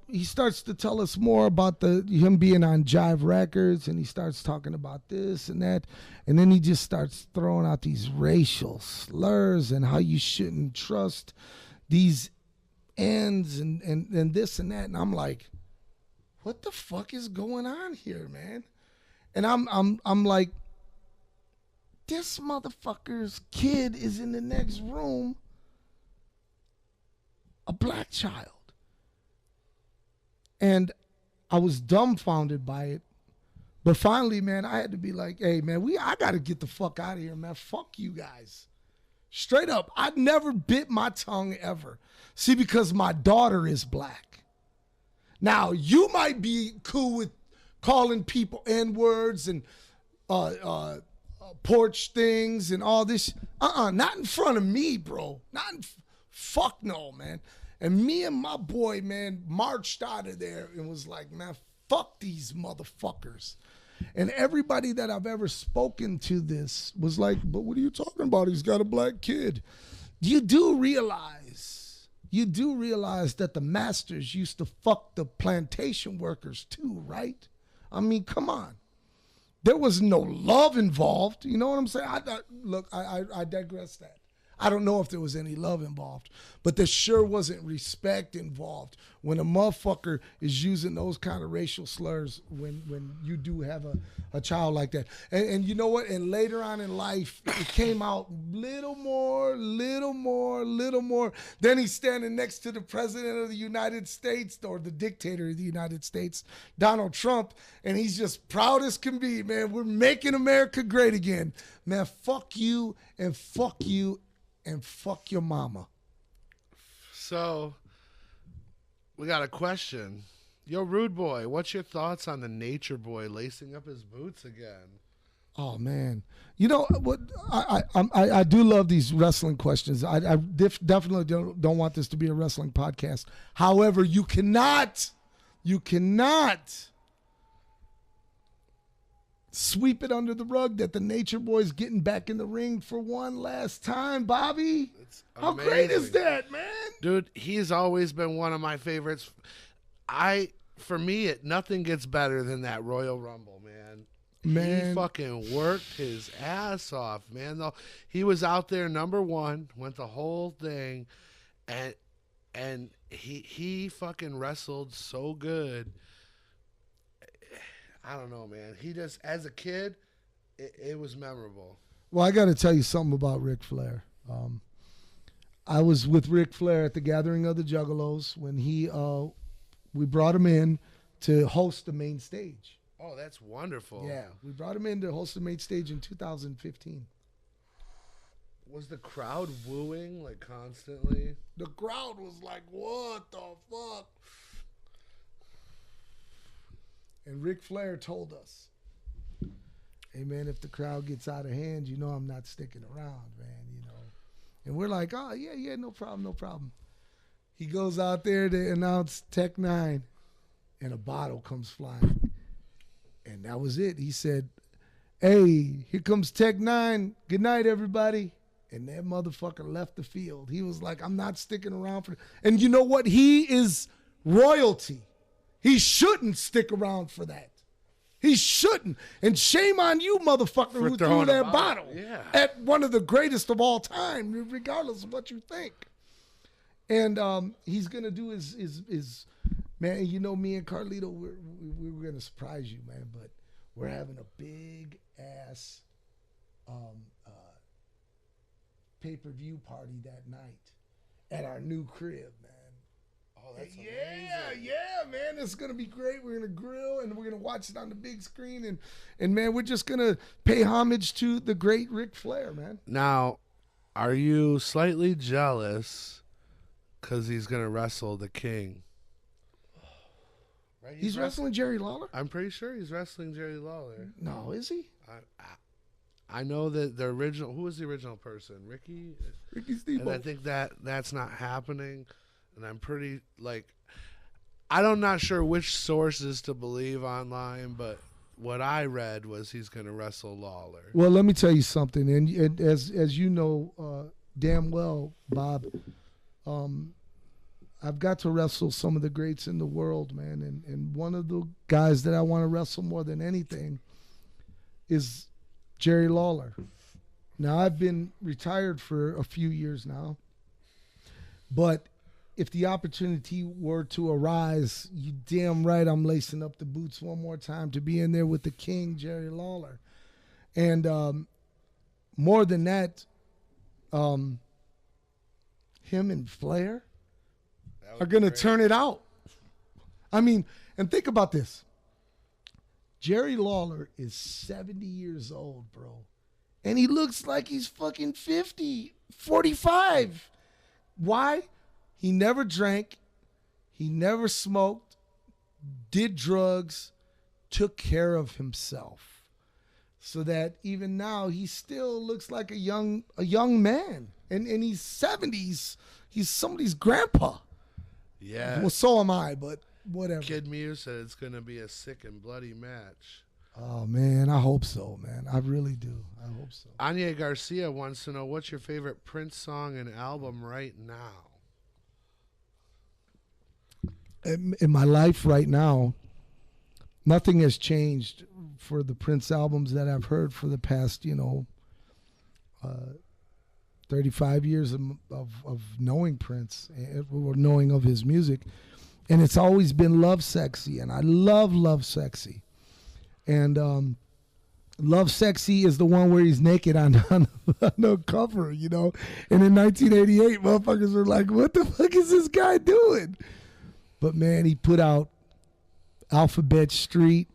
he starts to tell us more about him being on Jive Records, and he starts talking about this and that, and then he just starts throwing out these racial slurs and how you shouldn't trust these ends and this and that, and I'm like, what the fuck is going on here, man? And I'm like, this motherfucker's kid is in the next room, a black child. And I was dumbfounded by it. But finally, man, I had to be like, hey, man, I got to get the fuck out of here, man. Fuck you guys. Straight up. I'd never bit my tongue ever. See, because my daughter is black. Now, you might be cool with calling people N-words and porch things and all this. Not in front of me, bro. Fuck no, man. And me and my boy, man, marched out of there and was like, man, fuck these motherfuckers. And everybody that I've ever spoken to this was like, but what are you talking about? He's got a black kid. You do realize that the masters used to fuck the plantation workers too, right? I mean, come on. There was no love involved. You know what I'm saying? I digress that. I don't know if there was any love involved, but there sure wasn't respect involved when a motherfucker is using those kind of racial slurs when you do have a child like that. And you know what? And later on in life, it came out little more. Then he's standing next to the president of the United States or the dictator of the United States, Donald Trump, and he's just proud as can be, man. We're making America great again. Man, fuck you and fuck you. And fuck your mama. So, we got a question. Yo, Rude Boy, what's your thoughts on the Nature Boy lacing up his boots again? Oh, man. You know what? I do love these wrestling questions. I definitely don't want this to be a wrestling podcast. However, you cannot sweep it under the rug that the Nature Boy's getting back in the ring for one last time, Bobby. How great is that, man? Dude, he's always been one of my favorites. For me, nothing gets better than that Royal Rumble, man. He fucking worked his ass off, man. Though he was out there number one, went the whole thing, and he fucking wrestled so good. I don't know, man. He just, as a kid, it was memorable. Well, I got to tell you something about Ric Flair. I was with Ric Flair at the Gathering of the Juggalos when we brought him in to host the main stage. Oh, that's wonderful. Yeah, we brought him in to host the main stage in 2015. Was the crowd wooing like constantly? The crowd was like, what the fuck? And Ric Flair told us, hey, man, if the crowd gets out of hand, you know I'm not sticking around, man, you know. And we're like, oh, yeah, no problem. He goes out there to announce Tech 9, and a bottle comes flying. And that was it. He said, hey, here comes Tech 9. Good night, everybody. And that motherfucker left the field. He was like, I'm not sticking around for it. And you know what? He is royalty. He shouldn't stick around for that. He shouldn't. And shame on you, motherfucker, who threw that bottle at one of the greatest of all time, regardless of what you think. And he's going to do his man, you know, me and Carlito, we were going to surprise you, man, but we're having a big-ass pay-per-view party that night at our new crib, man. Oh, that's amazing. Yeah, man. It's going to be great. We're going to grill, and we're going to watch it on the big screen. And man, we're just going to pay homage to the great Ric Flair, man. Now, are you slightly jealous because he's going to wrestle the King? Right? He's wrestling Jerry Lawler? I'm pretty sure he's wrestling Jerry Lawler. No, is he? I know that the original, who was the original person? Ricky Steamboat. And I think that's not happening. And I'm pretty, I'm not sure which sources to believe online, but what I read was he's going to wrestle Lawler. Well, let me tell you something. And as you know damn well, Bob, I've got to wrestle some of the greats in the world, man. And one of the guys that I want to wrestle more than anything is Jerry Lawler. Now, I've been retired for a few years now, but if the opportunity were to arise, you damn right I'm lacing up the boots one more time to be in there with the King, Jerry Lawler. And more than that, him and Flair are going to turn it out. I mean, and think about this. Jerry Lawler is 70 years old, bro. And he looks like he's fucking 50, 45. Why? He never drank. He never smoked, did drugs, took care of himself. So that even now he still looks like a young man. And he's 70s. He's somebody's grandpa. Yeah. Well, so am I, but whatever. Kid Mew said it's going to be a sick and bloody match. Oh, man, I hope so, man. I really do. I hope so. Anya Garcia wants to know, what's your favorite Prince song and album right now? In my life right now, nothing has changed for the Prince albums that I've heard for the past, 35 years of knowing Prince, or knowing of his music. And it's always been Love Sexy, and I love Sexy. And Love Sexy is the one where he's naked on the cover, And in 1988, motherfuckers were like, what the fuck is this guy doing? But, man, he put out Alphabet Street.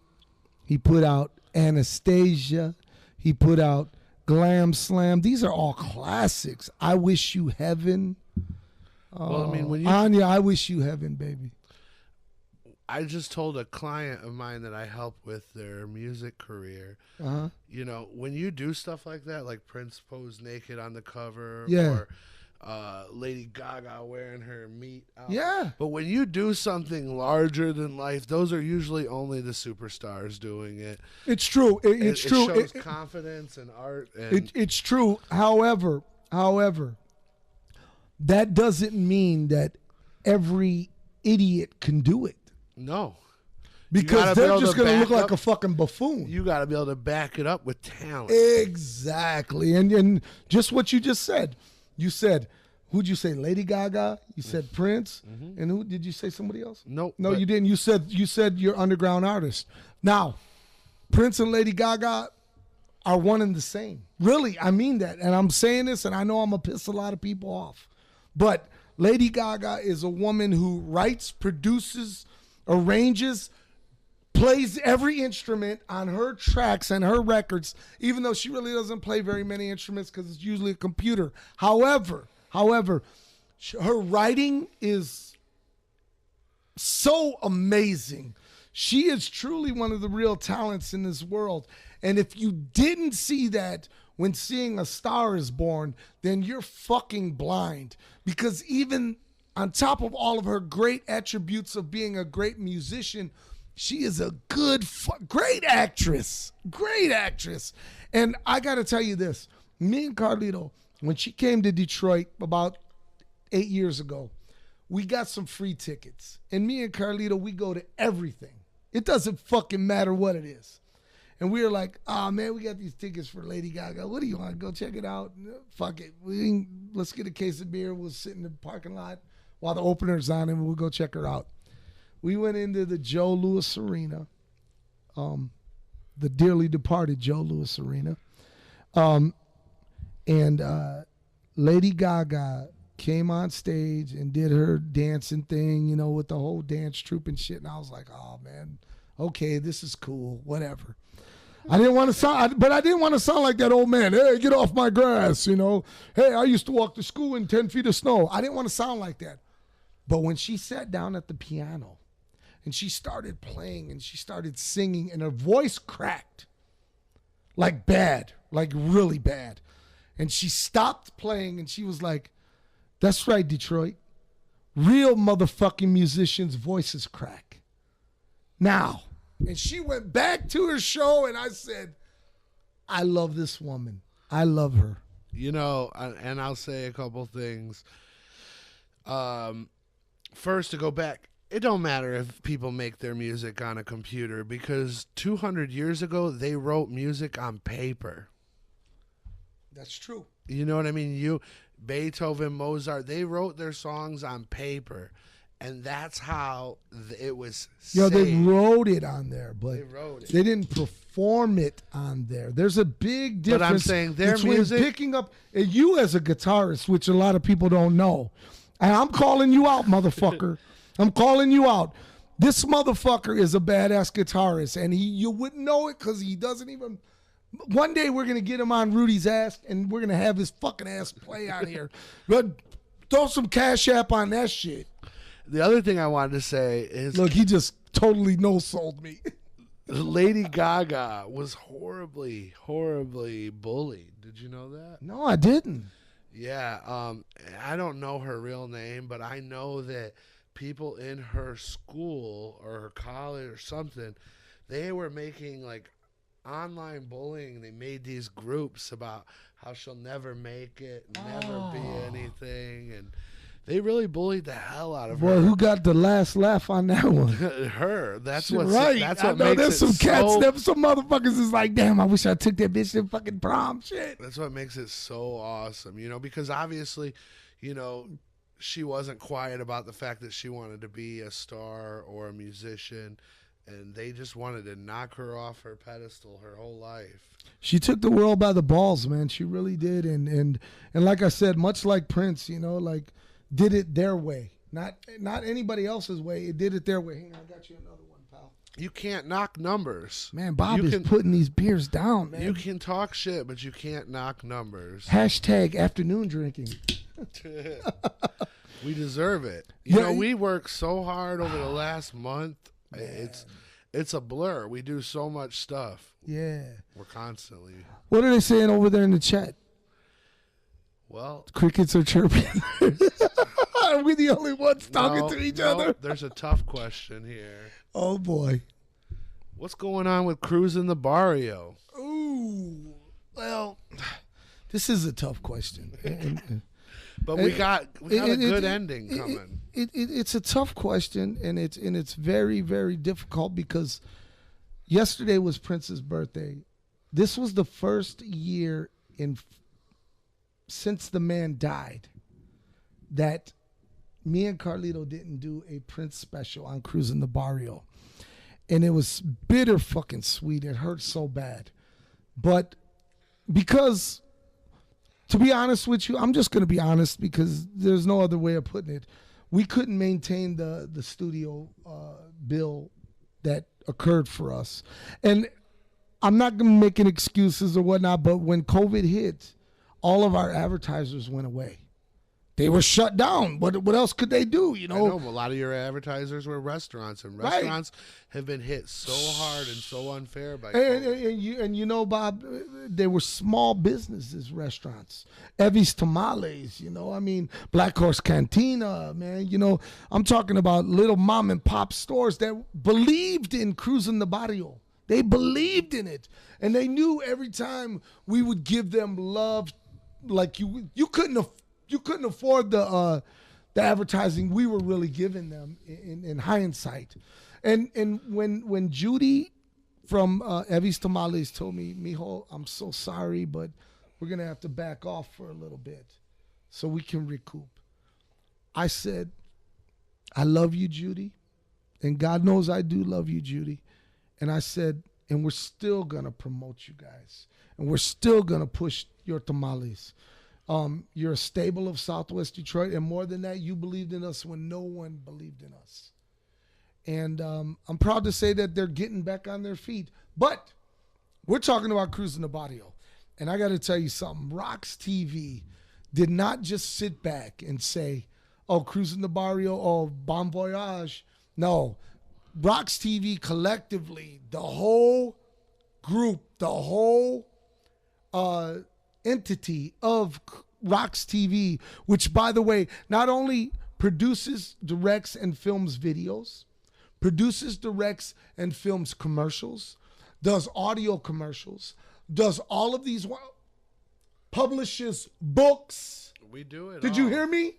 He put out Anastasia. He put out Glam Slam. These are all classics. I Wish You Heaven. Well, I mean, when Anya, I Wish You Heaven, baby. I just told a client of mine that I help with their music career, when you do stuff like that, like Prince posed naked on the cover, or Lady Gaga wearing her meat outfit. Yeah. But when you do something larger than life, those are usually only the superstars doing it. It's true. It's true. It shows confidence and art. And it's true. However, that doesn't mean that every idiot can do it. No. Because they're just going to look like a fucking buffoon. You got to be able to back it up with talent. Exactly. And just what you just said. You said, who'd you say? Lady Gaga? You said Prince? Mm-hmm. And who did you say? Somebody else? Nope. No, you didn't. You said you're underground artist. Now, Prince and Lady Gaga are one and the same. Really, I mean that. And I'm saying this, and I know I'm going to piss a lot of people off. But Lady Gaga is a woman who writes, produces, arranges, plays every instrument on her tracks and her records, even though she really doesn't play very many instruments because it's usually a computer. However, her writing is so amazing. She is truly one of the real talents in this world. And if you didn't see that when seeing A Star Is Born, then you're fucking blind. Because even on top of all of her great attributes of being a great musician, she is a great actress. Great actress. And I got to tell you this. Me and Carlito, when she came to Detroit about 8 years ago, we got some free tickets. And me and Carlito, we go to everything. It doesn't fucking matter what it is. And we were like, man, we got these tickets for Lady Gaga. What do you want? Go check it out? Fuck it. Let's get a case of beer. We'll sit in the parking lot while the opener's on and we'll go check her out. We went into the Joe Louis Arena, the dearly departed Joe Louis Arena. And Lady Gaga came on stage and did her dancing thing, with the whole dance troupe and shit. And I was like, oh, man, okay, this is cool, whatever. I didn't want to sound like that old man. Hey, get off my grass, Hey, I used to walk to school in 10 feet of snow. I didn't want to sound like that. But when she sat down at the piano and she started playing and she started singing and her voice cracked like bad, like really bad. And she stopped playing and she was like, that's right, Detroit. Real motherfucking musicians' voices crack. Now. And she went back to her show and I said, I love this woman. I love her. And I'll say a couple things. First, to go back, it don't matter if people make their music on a computer because 200 years ago, they wrote music on paper. That's true. You know what I mean? Beethoven, Mozart, they wrote their songs on paper. And that's how it was saved. They wrote it on there, but they didn't perform it on there. There's a big difference. But I'm saying their between music, picking up you as a guitarist, which a lot of people don't know. And I'm calling you out, motherfucker. I'm calling you out. This motherfucker is a badass guitarist, and you wouldn't know it because he doesn't even. One day we're gonna get him on Rudy's ass, and we're gonna have his fucking ass play out here. But throw some Cash App on that shit. The other thing I wanted to say is, Look, he just totally no-sold me. Lady Gaga was horribly bullied. Did you know that? No, I didn't. Yeah, I don't know her real name, but I know that people in her school or her college or something, they were making like online bullying. They made these groups about how she'll never make it, never be anything, and they really bullied the hell out of her. Boy, who got the last laugh on that one? Her. That's Shit, what's right. That's I what know makes there's it some cats. so. There's some motherfuckers is like, damn, I wish I took that bitch to fucking prom. Shit. That's what makes it so awesome, because obviously, she wasn't quiet about the fact that she wanted to be a star or a musician, and they just wanted to knock her off her pedestal her whole life. She took the world by the balls, man. She really did, and like I said, much like Prince, like did it their way, not anybody else's way. It did it their way. Hang on, I got you another one, pal. You can't knock numbers. Man, Bob is putting these beers down, man. You can talk shit, but you can't knock numbers. Hashtag afternoon drinking. We deserve it. We worked so hard over the last month. Man. It's a blur. We do so much stuff. Yeah. We're constantly. What are they saying over there in the chat? Well, crickets are chirping. Are we the only ones talking to each other? There's a tough question here. Oh, boy. What's going on with Cruisin the Barrio? Ooh. Well, this is a tough question. But we got a good ending coming. It's a tough question, and it's very, very difficult because yesterday was Prince's birthday. This was the first year since the man died that me and Carlito didn't do a Prince special on Cruisin the Barrio. And it was bitter fucking sweet. It hurt so bad. But because, to be honest with you, I'm just going to be honest because there's no other way of putting it. We couldn't maintain the studio bill that occurred for us. And I'm not going to make any excuses or whatnot, but when COVID hit, all of our advertisers went away. They were shut down. What else could they do? I know a lot of your advertisers were restaurants, and restaurants have been hit so hard and so unfair by COVID. And Bob, they were small businesses, restaurants. Evie's Tamales, Black Horse Cantina, man. I'm talking about little mom and pop stores that believed in Cruisin the Barrio. They believed in it, and they knew every time we would give them love, like you couldn't afford the advertising we were really giving them in hindsight. And when Judy from Evie's Tamales told me, Mijo, I'm so sorry, but we're gonna have to back off for a little bit so we can recoup. I said, I love you, Judy, and God knows I do love you, Judy. And I said, and we're still gonna promote you guys, and we're still gonna push your tamales. You're a staple of Southwest Detroit, and more than that, you believed in us when no one believed in us. And I'm proud to say that they're getting back on their feet. But we're talking about Cruisin the Barrio, and I got to tell you something. RoX-TV did not just sit back and say, "Oh, Cruisin the Barrio, oh, bon voyage." No, RoX-TV collectively, the whole group, the whole entity of RoX-TV, which, by the way, not only produces, directs, and films videos, produces, directs, and films commercials, does audio commercials, does all of these, publishes books. We do it. Did you hear me?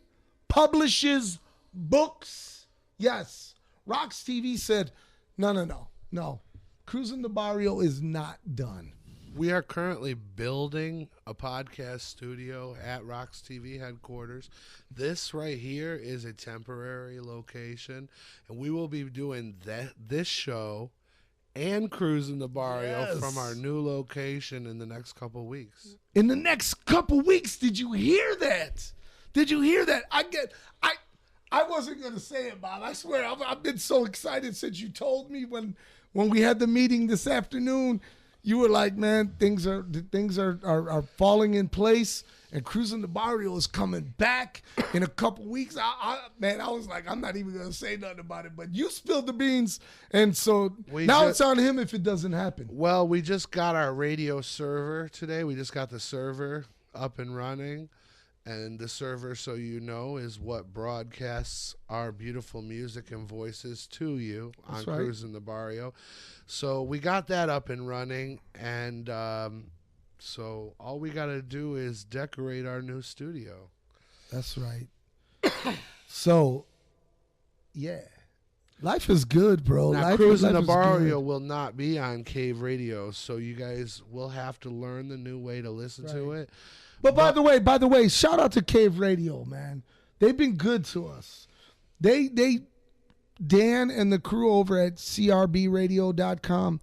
Publishes books. Yes. RoX-TV said, no. Cruisin the Barrio is not done. We are currently building a podcast studio at RoX-TV headquarters. This right here is a temporary location, and we will be doing this show and Cruisin the Barrio from our new location in the next couple weeks. In the next couple weeks, did you hear that? Did you hear that? I wasn't gonna say it, Bob. I swear, I've been so excited since you told me when we had the meeting this afternoon. You were like, man, things are falling in place, and Cruisin the Barrio is coming back in a couple weeks. I was like, I'm not even gonna say nothing about it, but you spilled the beans, and so now it's on him if it doesn't happen. Well, we just got our radio server today. We just got the server up and running. And the server, so you know, is what broadcasts our beautiful music and voices to you on Cruisin the Barrio. So we got that up and running, and so all we got to do is decorate our new studio. That's right. So, yeah. Life is good, bro. Now, Cruisin the Barrio will not be on Cave Radio, so you guys will have to learn the new way to listen to it. But by the way, shout out to Cave Radio, man. They've been good to us. Dan and the crew over at CRBradio.com,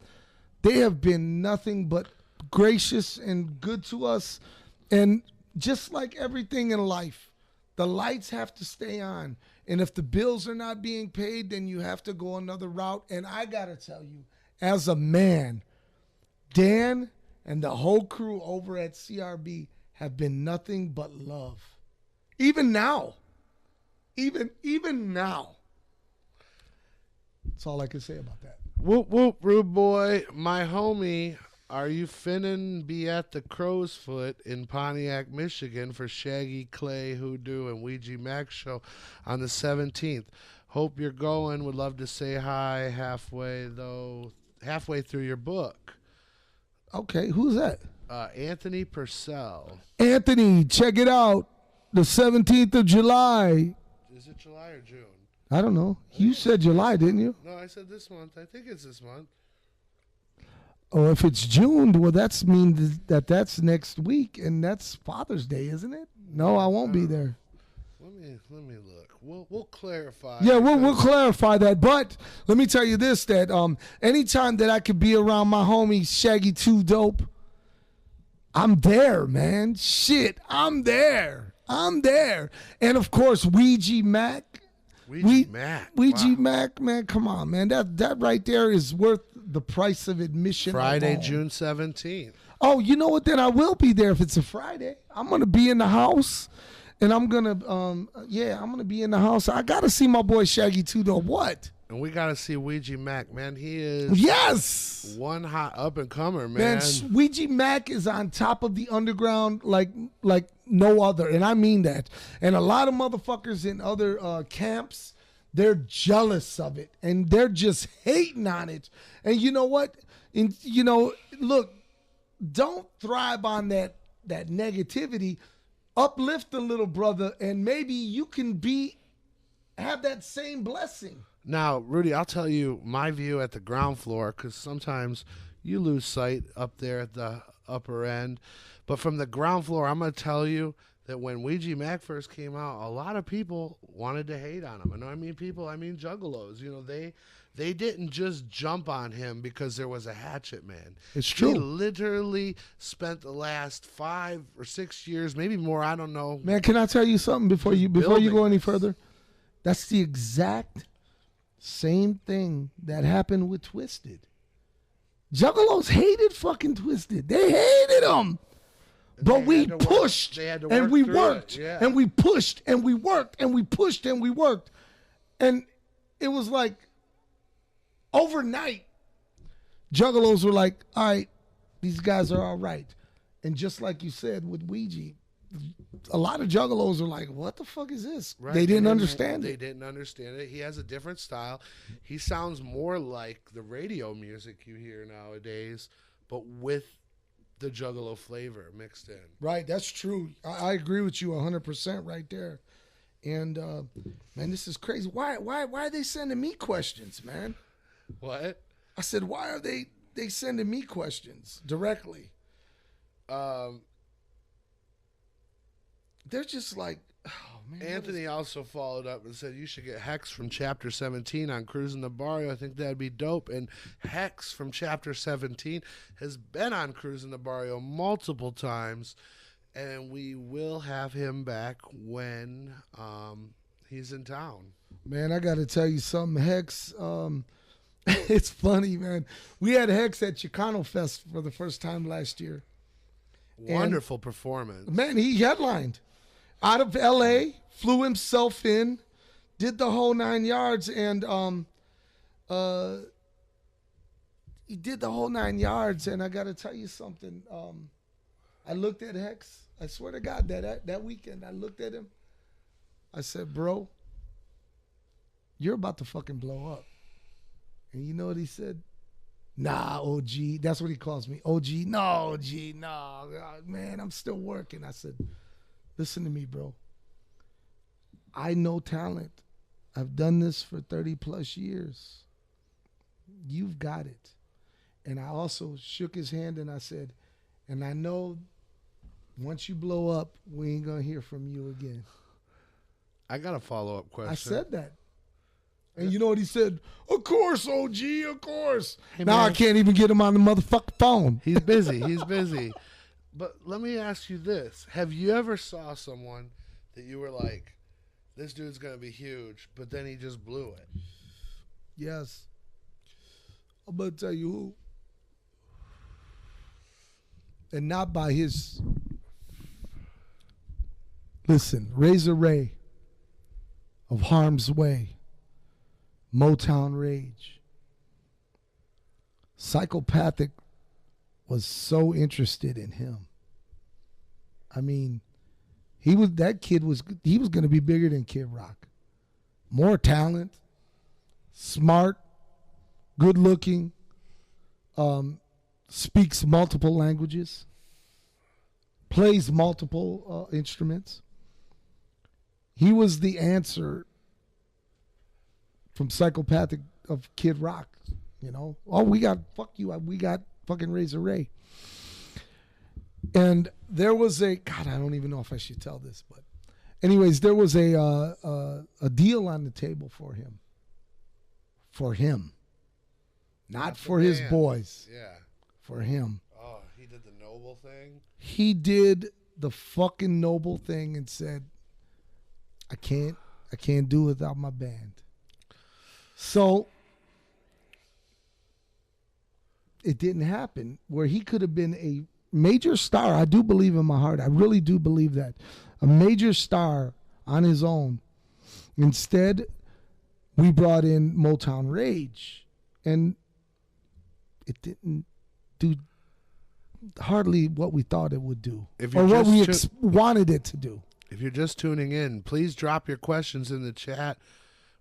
they have been nothing but gracious and good to us. And just like everything in life, the lights have to stay on. And if the bills are not being paid, then you have to go another route. And I got to tell you, as a man, Dan and the whole crew over at CRB have been nothing but love. Even now. Even now. That's all I can say about that. Whoop, whoop, rude boy. My homie, are you finna be at the Crow's Foot in Pontiac, Michigan for Shaggy, Clay, Hoodoo, and Ouija Mac show on the 17th? Hope you're going. Would love to say hi halfway through your book. Okay, who's that? Anthony Purcell. Anthony, check it out. The 17th of July. Is it July or June? I don't know. You said July, didn't you? No, I said this month. I think it's this month. Oh, if it's June, well, that's means that's next week, and that's Father's Day, isn't it? No, I won't be there. Let me look. We'll clarify. Yeah, we'll clarify that. But let me tell you this: that anytime that I could be around my homie Shaggy 2 Dope, I'm there, man. Shit, I'm there. And of course, Ouija Mac. Ouija Mac, man, come on, man. That right there is worth the price of admission. Friday, alone. June 17th. Oh, you know what? Then I will be there if it's a Friday. I'm gonna be in the house, and I'm gonna be in the house. I gotta see my boy Shaggy 2 Dope. What? And we gotta see Ouija Mac, man. He is one hot up and comer, man. Ouija Mac is on top of the underground like no other, and I mean that. And a lot of motherfuckers in other camps, they're jealous of it, and they're just hating on it. And you know what? Look, don't thrive on that negativity. Uplift the little brother, and maybe you can have that same blessing. Now, Rudy, I'll tell you my view at the ground floor, because sometimes you lose sight up there at the upper end. But from the ground floor, I'm going to tell you that when Ouija Mac first came out, a lot of people wanted to hate on him. And I mean juggalos. You know, they didn't just jump on him because there was a Hatchet Man. It's true. He literally spent the last 5 or 6 years, maybe more, I don't know. Man, can I tell you something before you go any further? That's the exact same thing that happened with Twisted. Juggalos hated fucking Twisted. They hated him. But we pushed and we worked and we pushed and we worked and we pushed and we worked. And it was like overnight, Juggalos were like, all right, these guys are all right. And just like you said with Ouija, a lot of Juggalos are like, what the fuck is this? Right. They didn't understand it. They didn't understand it. He has a different style. He sounds more like the radio music you hear nowadays, but with the Juggalo flavor mixed in. Right, that's true. I agree with you 100% right there. And man, this is crazy. Why are they sending me questions, man? What? I said, why are they sending me questions directly? They're just like, oh man. Anthony also followed up and said you should get Hex from Chapter 17 on Cruisin the Barrio. I think that'd be dope. And Hex from Chapter 17 has been on Cruisin the Barrio multiple times, and we will have him back when He's in town. Man, I got to tell you something. Hex, it's funny, man. We had Hex at Chicano Fest for the first time last year. Wonderful performance. Man, he headlined out of L.A., flew himself in, did the whole 9 yards, and he did the whole 9 yards. And I got to tell you something. I looked at Hex. I swear to God, that weekend, I looked at him. I said, bro, you're about to fucking blow up. And you know what he said? Nah, OG. That's what he calls me. OG. No, OG. No, man, I'm still working. I said, listen to me, bro. I know talent. I've done this for 30 plus years. You've got it. And I also shook his hand and I said, and I know once you blow up, we ain't going to hear from you again. I got a follow-up question. I said that. And you know what he said? Of course, OG, of course. Hey, now man. I can't even get him on the motherfucking phone. He's busy. He's busy. But let me ask you this. Have you ever saw someone that you were like, this dude's going to be huge, but then he just blew it? Yes. I'm going to tell you who. And not by his... Listen, Razor Ray of Harm's Way. Motown Rage. Psychopathic was so interested in him. I mean, he was going to be bigger than Kid Rock. More talent, smart, good looking, speaks multiple languages, plays multiple instruments. He was the answer from Psychopathic of Kid Rock, you know. Oh, we got fucking Razor Ray. And there was I don't even know if I should tell this, but anyways, there was a deal on the table for him. For him. Not for his boys. Yeah. For him. Oh, he did the noble thing? He did the fucking noble thing and said, I can't do it without my band. So it didn't happen where he could have been a major star. I do believe in my heart. I really do believe that. A major star on his own. Instead, we brought in Motown Rage, and it didn't do hardly what we thought it would do, or what we wanted it to do. If you're just tuning in, please drop your questions in the chat.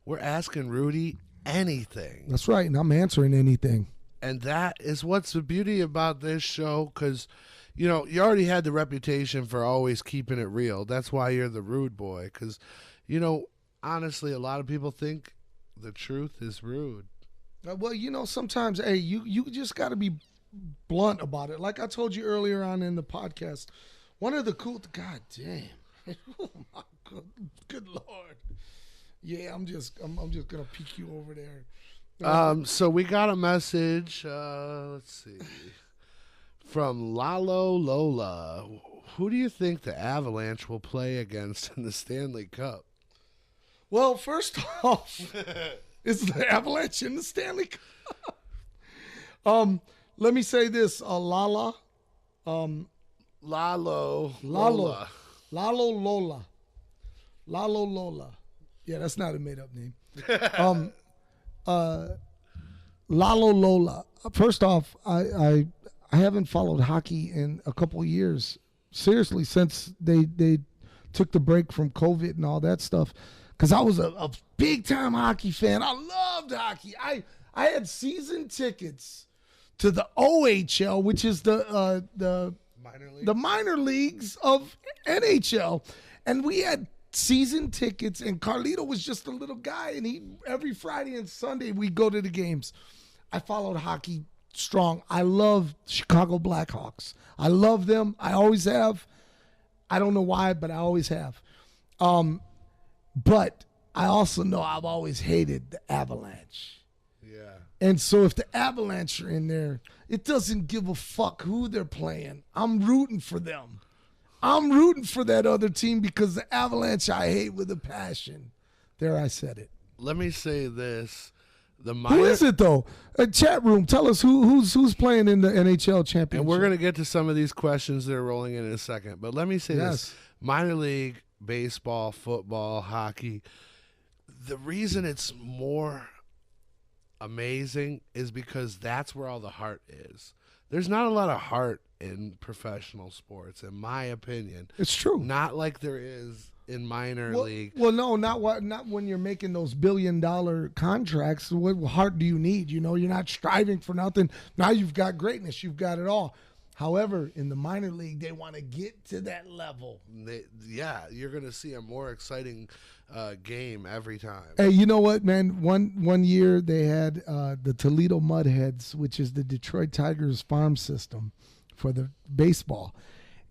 We're asking Rudy anything. That's right, and I'm answering anything. And that is what's the beauty about this show, because, you know, you already had the reputation for always keeping it real. That's why you're the rude boy, because, you know, honestly, a lot of people think the truth is rude. Well, you know, sometimes, hey, you just got to be blunt about it. Like I told you earlier on in the podcast, one of the cool, God damn. Oh my good Lord. Yeah, I'm just gonna peek you over there. So we got a message, let's see, from Lola. Who do you think the Avalanche will play against in the Stanley Cup? Well, first off, is the Avalanche in the Stanley Cup? Let me say this, Lola. Yeah, that's not a made-up name. Lola. First off, I haven't followed hockey in a couple of years. Seriously, since they took the break from COVID and all that stuff. Because I was a big-time hockey fan. I loved hockey. I had season tickets to the OHL, which is the minor leagues of NHL. And we had season tickets, and Carlito was just a little guy, and every Friday and Sunday we'd go to the games. I followed hockey strong. I love Chicago Blackhawks. I love them. I always have. I don't know why, but I always have. But I also know I've always hated the Avalanche. Yeah. And so if the Avalanche are in there, it doesn't give a fuck who they're playing. I'm rooting for them. I'm rooting for that other team because the Avalanche I hate with a passion. There, I said it. Let me say this: the Who is it though? Chat room, tell us who's playing in the NHL championship. And we're gonna get to some of these questions that are rolling in a second. But let me say this: minor league baseball, football, hockey. The reason it's more amazing is because that's where all the heart is. There's not a lot of heart in professional sports, in my opinion. It's true. Not like there is in minor league. Well, no, not when you're making those $1 billion contracts. What heart do you need? You know, you're not striving for nothing. Now you've got greatness. You've got it all. However, in the minor league, they want to get to that level. You're going to see a more exciting game every time. Hey, you know what, man? One year they had the Toledo Mudheads, which is the Detroit Tigers farm system for the baseball.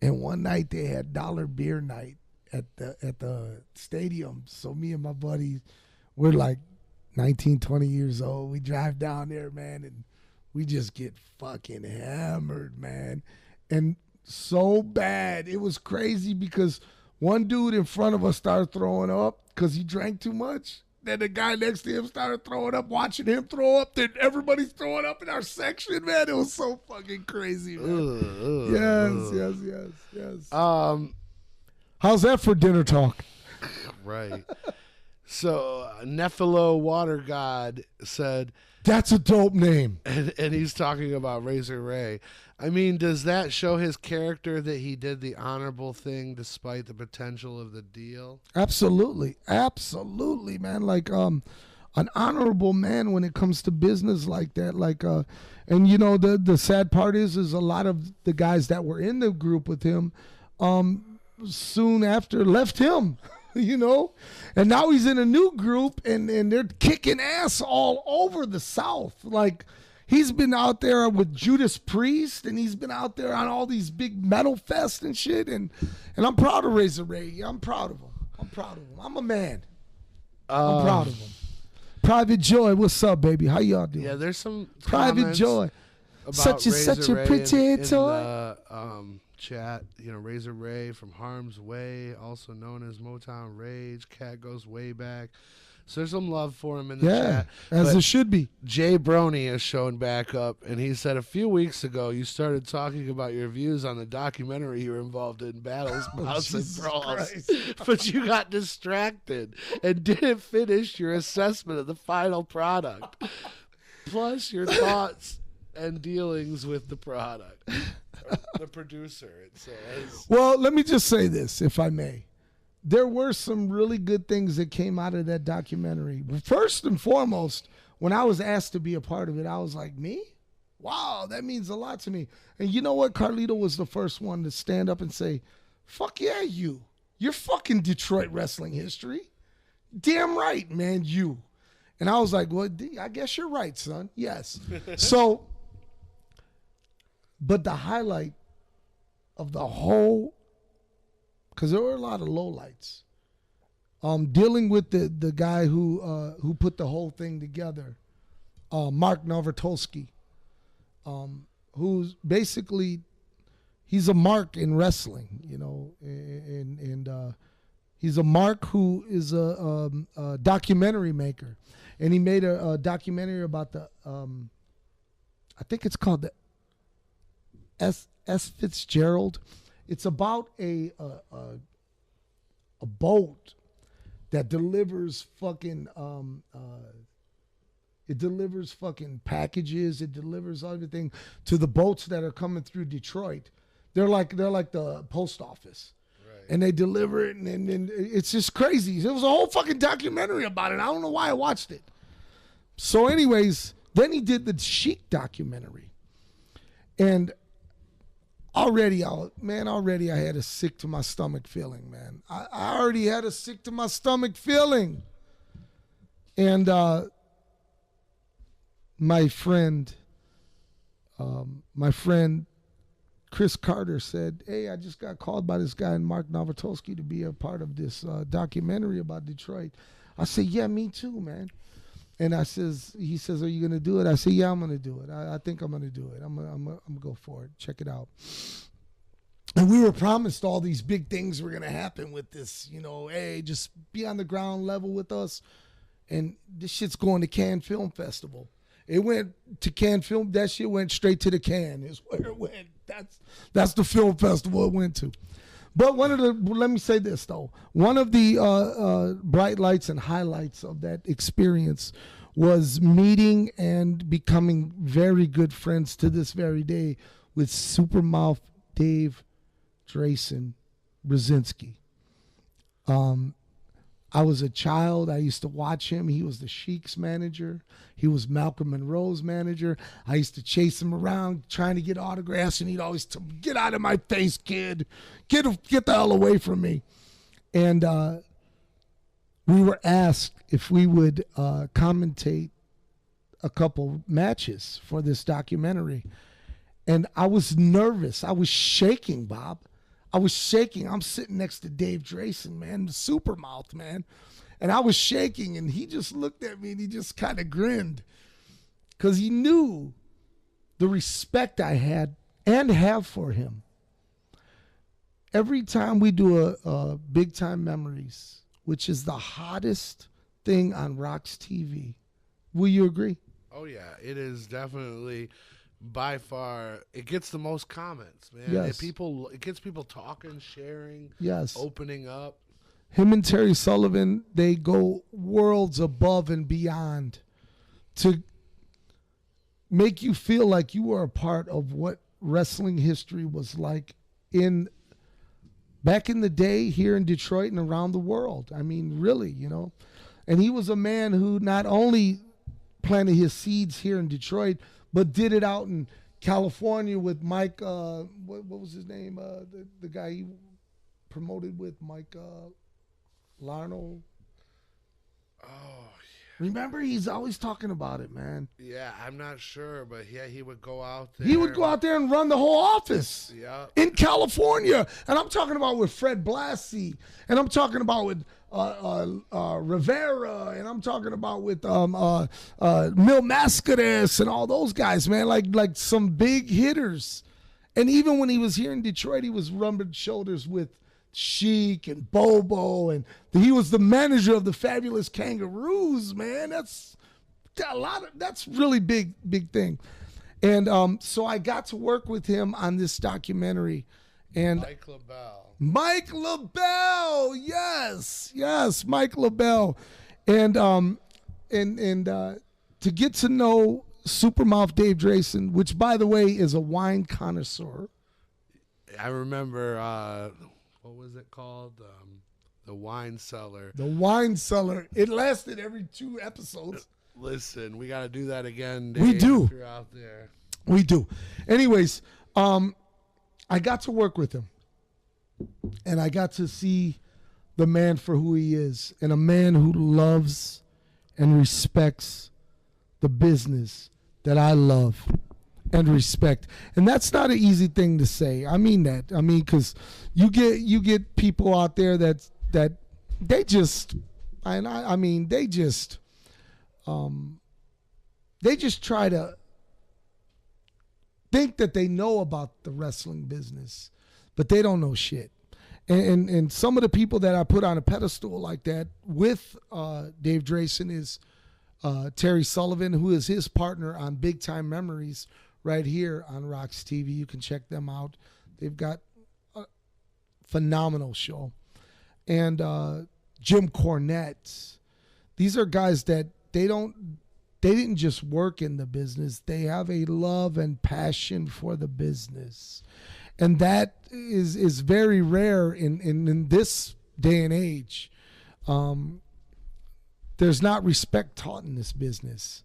And one night they had dollar beer night at the stadium. So me and my buddies, we're like 19, 20 years old. We drive down there, man, and we just get fucking hammered, man. And so bad. It was crazy because one dude in front of us started throwing up because he drank too much. Then the guy next to him started throwing up, watching him throw up. Then everybody's throwing up in our section, man. It was so fucking crazy, man. Yes. How's that for dinner talk? Right. So Nephilo Water God said, that's a dope name. And he's talking about Razor Ray. I mean, does that show his character that he did the honorable thing despite the potential of the deal? Absolutely, man. Like an honorable man when it comes to business like that. Like, and you know the sad part is a lot of the guys that were in the group with him, soon after left him. You know, and now he's in a new group and they're kicking ass all over the South. Like, he's been out there with Judas Priest and he's been out there on all these big metal fests and shit. And I'm proud of Razor Ray. I'm proud of him. I'm a man. I'm proud of him. Private Joy, what's up, baby? How y'all doing? Yeah, there's some Private Joy. Such a pretty toy. Chat, you know, Razor Ray from Harm's Way, also known as Motown Rage. Cat goes way back. So there's some love for him in the chat. As it should be. Jay Brony has shown back up, and he said a few weeks ago you started talking about your views on the documentary you were involved in, Battles, Bouts, and Brawls. But you got distracted and didn't finish your assessment of the final product. Plus your thoughts and dealings with the product. The producer, it says. Well, let me just say this, if I may. There were some really good things that came out of that documentary. First and foremost, when I was asked to be a part of it, I was like, me? Wow, that means a lot to me. And you know what? Carlito was the first one to stand up and say, fuck yeah, you. You're fucking Detroit wrestling history. Damn right, man, you. And I was like, well, I guess you're right, son. Yes. So, but the highlight of the whole, because there were a lot of lowlights, dealing with the guy who put the whole thing together, Mark Novatolsky, who's basically, he's a mark in wrestling, you know, and he's a mark who is a documentary maker, and he made a documentary about the, I think it's called the S. Fitzgerald. It's about a boat that delivers fucking it delivers fucking packages. It delivers everything to the boats that are coming through Detroit. They're like the post office. Right. And they deliver it, and it's just crazy. There was a whole fucking documentary about it. I don't know why I watched it. So anyways, then he did the Chic documentary. And already I had a sick to my stomach feeling, man. I already had a sick to my stomach feeling. And my friend Chris Carter said, hey, I just got called by this guy, Mark Novatolsky, to be a part of this documentary about Detroit. I said, yeah, me too, man. And he says, are you going to do it? I said, yeah, I'm going to do it. I think I'm going to do it. I'm going to go for it. Check it out. And And we were promised all these big things were going to happen with this, you know, hey, just be on the ground level with us. And this shit's going to Cannes Film Festival. It went to Cannes Film. That shit went straight to the Cannes is where it went. That's the film festival it went to. But let me say this, though. One of the bright lights and highlights of that experience was meeting and becoming very good friends to this very day with Supermouth Dave Drayson Brzezinski. I was a child. I used to watch him. He was the Sheik's manager. He was Malcom Rose manager. I used to chase him around trying to get autographs, and he'd always tell me, get out of my face, kid. Get the hell away from me. And we were asked if we would commentate a couple matches for this documentary. And I was nervous. I was shaking, Bob. I was shaking. I'm sitting next to Dave Drayson, man, the Supermouth, man. And I was shaking, and he just looked at me, and he just kind of grinned because he knew the respect I had and have for him. Every time we do a Big Time Memories, which is the hottest thing on RoX-TV, will you agree? Oh, yeah. It is definitely... by far, it gets the most comments, man. Yes. It gets people talking, sharing, yes, opening up. Him and Terry Sullivan, they go worlds above and beyond to make you feel like you are a part of what wrestling history was like back in the day here in Detroit and around the world. I mean, really, you know. And he was a man who not only planted his seeds here in Detroit, but did it out in California with Mike, what was his name? The guy he promoted with, Mike Larno. Oh, Remember, he's always talking about it, man. yeah, I'm not sure, but yeah, he would go out there. He would go out there and run the whole office in California. And I'm talking about with Fred Blassie, and I'm talking about with Rivera, and I'm talking about with Mil Mascares and all those guys, man, like some big hitters. And even when he was here in Detroit, he was rubbing shoulders with Sheik and Bobo, and he was the manager of the Fabulous Kangaroos, man. That's really big thing. And so I got to work with him on this documentary. And Mike LaBelle, yes, Mike LaBelle, and to get to know Supermouth Dave Drayson, which by the way is a wine connoisseur. I remember what was it called? The Wine Cellar. The Wine Cellar. It lasted every 2 episodes. Listen, we got to do that again, Dave. We do. If you're out there. We do. Anyways, I got to work with him. And I got to see the man for who he is, and a man who loves and respects the business that I love and respect. And that's not an easy thing to say. I mean that. I mean, because you get people out there that they just, and I mean, they just try to think that they know about the wrestling business, but they don't know shit. And some of the people that I put on a pedestal like that with Dave Drayson is Terry Sullivan, who is his partner on Big Time Memories right here on RoX-TV. You can check them out. They've got a phenomenal show. And Jim Cornette. These are guys that they didn't just work in the business. They have a love and passion for the business. And that is very rare in this day and age. There's not respect taught in this business.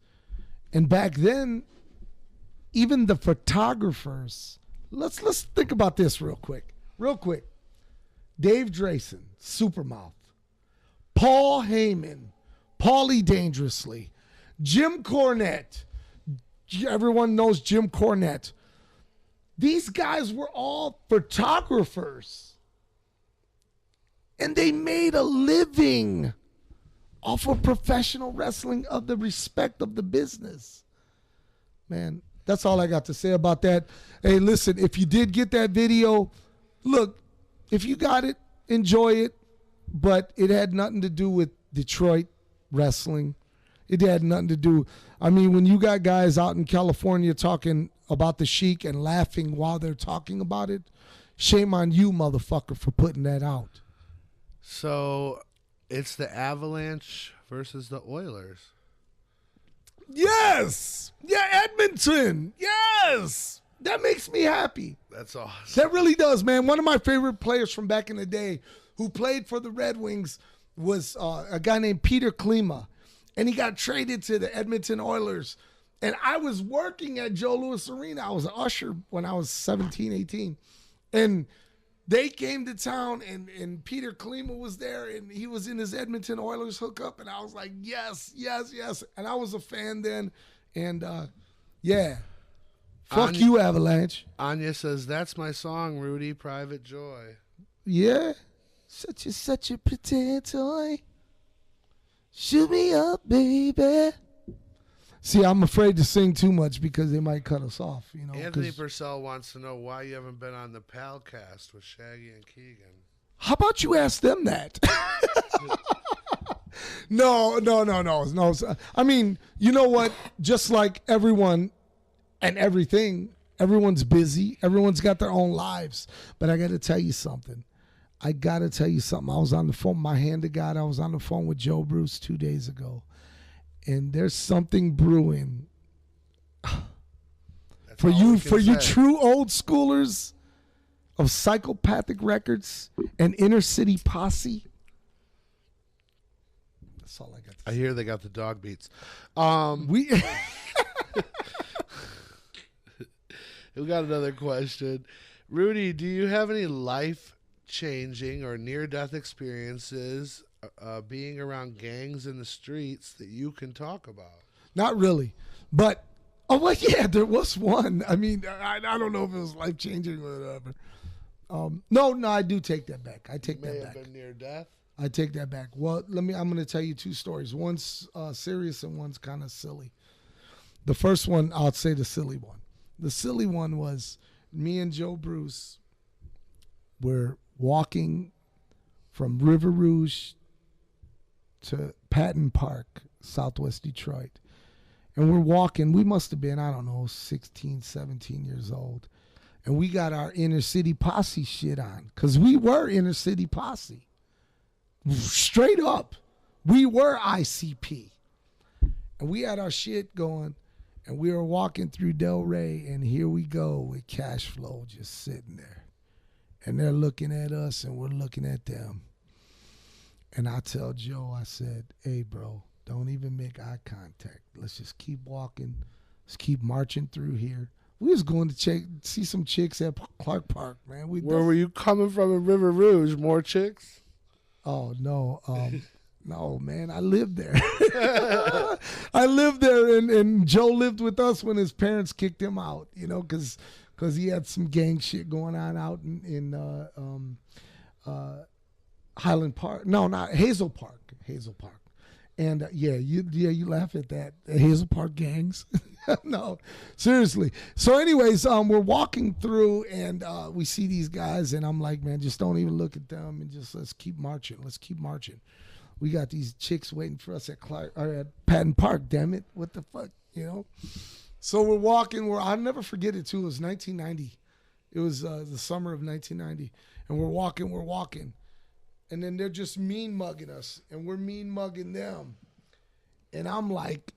And back then, even the photographers, let's think about this real quick. Dave Drayson, Supermouth, Paul Heyman, Paulie Dangerously, Jim Cornette. Everyone knows Jim Cornette. These guys were all photographers. And they made a living off of professional wrestling, of the respect of the business. Man, that's all I got to say about that. Hey, listen, if you did get that video, look, if you got it, enjoy it. But it had nothing to do with Detroit wrestling. It had nothing to do. I mean, when you got guys out in California talking about the Sheik and laughing while they're talking about it, shame on you, motherfucker, for putting that out. So it's the Avalanche versus the Oilers. Yes. Yeah, Edmonton. Yes. That makes me happy. That's awesome. That really does, man. One of my favorite players from back in the day who played for the Red Wings was a guy named Peter Klima, and he got traded to the Edmonton Oilers. And I was working at Joe Louis Arena. I was an usher when I was 17, 18. And they came to town, and Peter Klima was there, and he was in his Edmonton Oilers hookup, and I was like, yes, yes, yes. And I was a fan then, and yeah. Fuck you, Avalanche. Anya says, that's my song, Rudy, Private Joy. Yeah. Such a pretty toy. Shoot me up, baby. See, I'm afraid to sing too much because they might cut us off. You know. Anthony Purcell wants to know why you haven't been on the Palcast with Shaggy and Keegan. How about you ask them that? No. I mean, you know what? Just like everyone and everything, everyone's busy. Everyone's got their own lives. But I got to tell you something. I got to tell you something. I was on the phone, my hand to God, I was on the phone with Joe Bruce 2 days ago. And there's something brewing. For you true old schoolers of Psychopathic Records and Inner City Posse. That's all I got to say. I hear they got the dog beats. We got another question. Rudy, do you have any life-changing or near-death experiences being around gangs in the streets that you can talk about? Not really. But, yeah, there was one. I mean, I don't know if it was life-changing or whatever. No, I do take that back. I take that back. May have been near death? I take that back. Well, I'm going to tell you two stories. One's serious and one's kind of silly. The first one, I'll say the silly one. The silly one was me and Joe Bruce were walking from River Rouge to Patton Park, Southwest Detroit. And we're walking. We must have been, 16, 17 years old. And we got our Inner City Posse shit on because we were Inner City Posse. Straight up. We were ICP. And we had our shit going. And we were walking through Delray, and here we go with Cash Flow just sitting there. And they're looking at us, and we're looking at them. And I tell Joe, I said, hey, bro, don't even make eye contact. Let's just keep walking. Let's keep marching through here. We was going to see some chicks at Clark Park, man. Where were you coming from in River Rouge? More chicks? Oh, no. No, man, I lived there. I lived there, and Joe lived with us when his parents kicked him out, because he had some gang shit going on out in Highland Park. No, not Hazel Park. And you laugh at that. The Hazel Park gangs. No, seriously. So anyways, we're walking through, and we see these guys, and I'm like, man, just don't even look at them, and just let's keep marching. We got these chicks waiting for us at Patton Park, damn it. What the fuck, So we're walking. I'll never forget it, too. It was 1990. It was the summer of 1990. And we're walking. And then they're just mean mugging us. And we're mean mugging them. And I'm like,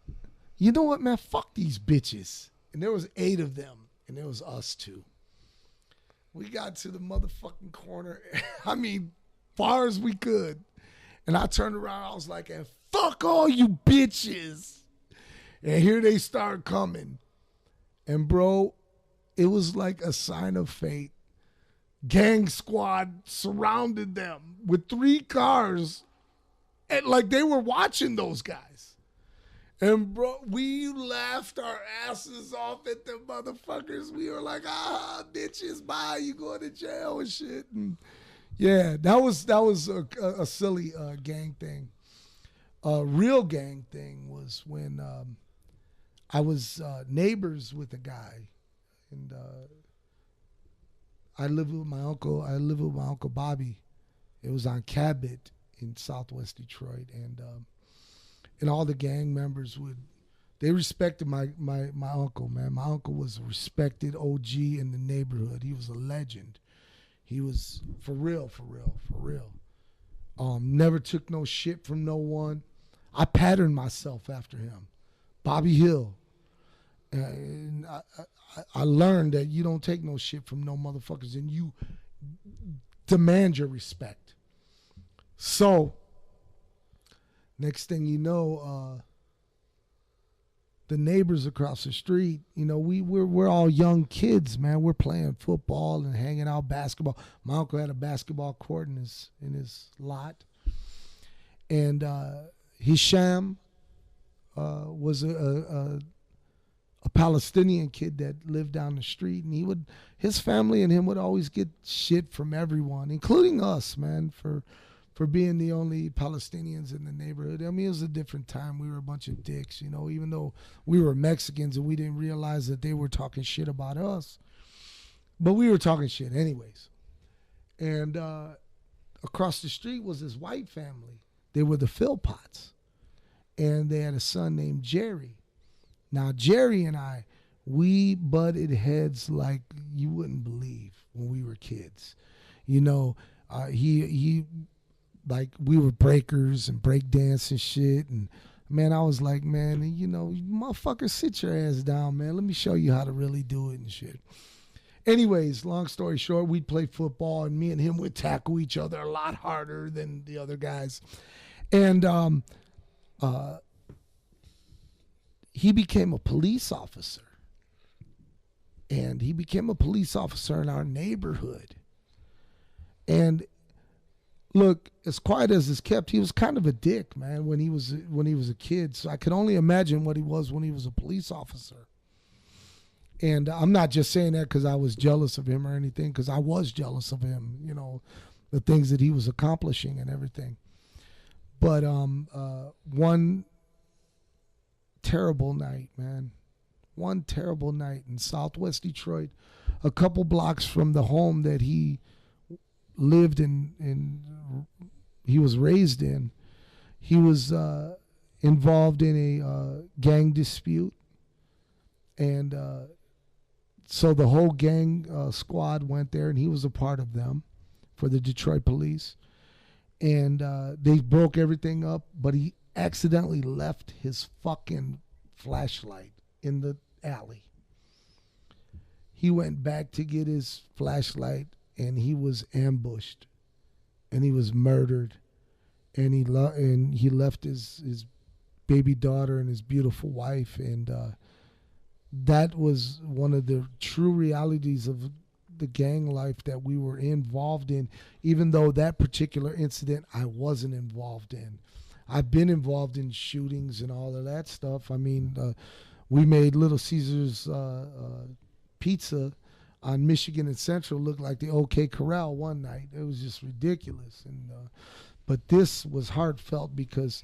you know what, man? Fuck these bitches. And there was 8 of them. And there was us 2. We got to the motherfucking corner. I mean, far as we could. And I turned around, I was like, and fuck all you bitches. And here they start coming. And bro, it was like a sign of fate. Gang squad surrounded them with 3 cars. And like they were watching those guys. And bro, we laughed our asses off at them motherfuckers. We were like, bitches, bye, you going to jail and shit. And yeah, that was a silly gang thing. A real gang thing was when I was neighbors with a guy, and I lived with my uncle. I lived with my uncle Bobby. It was on Cabot in Southwest Detroit, and all the gang members they respected my uncle, man. My uncle was a respected OG in the neighborhood. He was a legend. He was for real. Never took no shit from no one. I patterned myself after him. Bobby Hill. And I learned that you don't take no shit from no motherfuckers, and you demand your respect. So, next thing you know, the neighbors across the street, you know, we're all young kids, man. We're playing football and hanging out basketball. My uncle had a basketball court in his lot, and Hisham was a Palestinian kid that lived down the street, and his family and him would always get shit from everyone, including us, man, for being the only Palestinians in the neighborhood. I mean, it was a different time. We were a bunch of dicks, you know, even though we were Mexicans and we didn't realize that they were talking shit about us. But we were talking shit anyways. And across the street was this white family. They were the Philpotts. And they had a son named Jerry. Now, Jerry and I, we butted heads like you wouldn't believe when we were kids. You know, he like we were breakers and break dance and shit. And man, I was like, man, you know, you motherfucker, sit your ass down, man. Let me show you how to really do it and shit. Anyways, long story short, we'd play football, and me and him would tackle each other a lot harder than the other guys. And he became a police officer. And he became a police officer in our neighborhood. And look, as quiet as it's kept, he was kind of a dick, man, when he was a kid. So I could only imagine what he was when he was a police officer. And I'm not just saying that because I was jealous of him or anything, because I was jealous of him, you know, the things that he was accomplishing and everything. But one terrible night, man. One terrible night in Southwest Detroit, a couple blocks from the home that he lived in he was raised in. He was involved in a gang dispute, and so the whole gang squad went there, and he was a part of them for the Detroit police, and they broke everything up, but he accidentally left his fucking flashlight in the alley. He went back to get his flashlight, and he was ambushed, and he was murdered, and he left his baby daughter and his beautiful wife, and that was one of the true realities of the gang life that we were involved in, even though that particular incident I wasn't involved in. I've been involved in shootings and all of that stuff. I mean, we made Little Caesars pizza on Michigan and Central look like the OK Corral one night. It was just ridiculous. And but this was heartfelt because,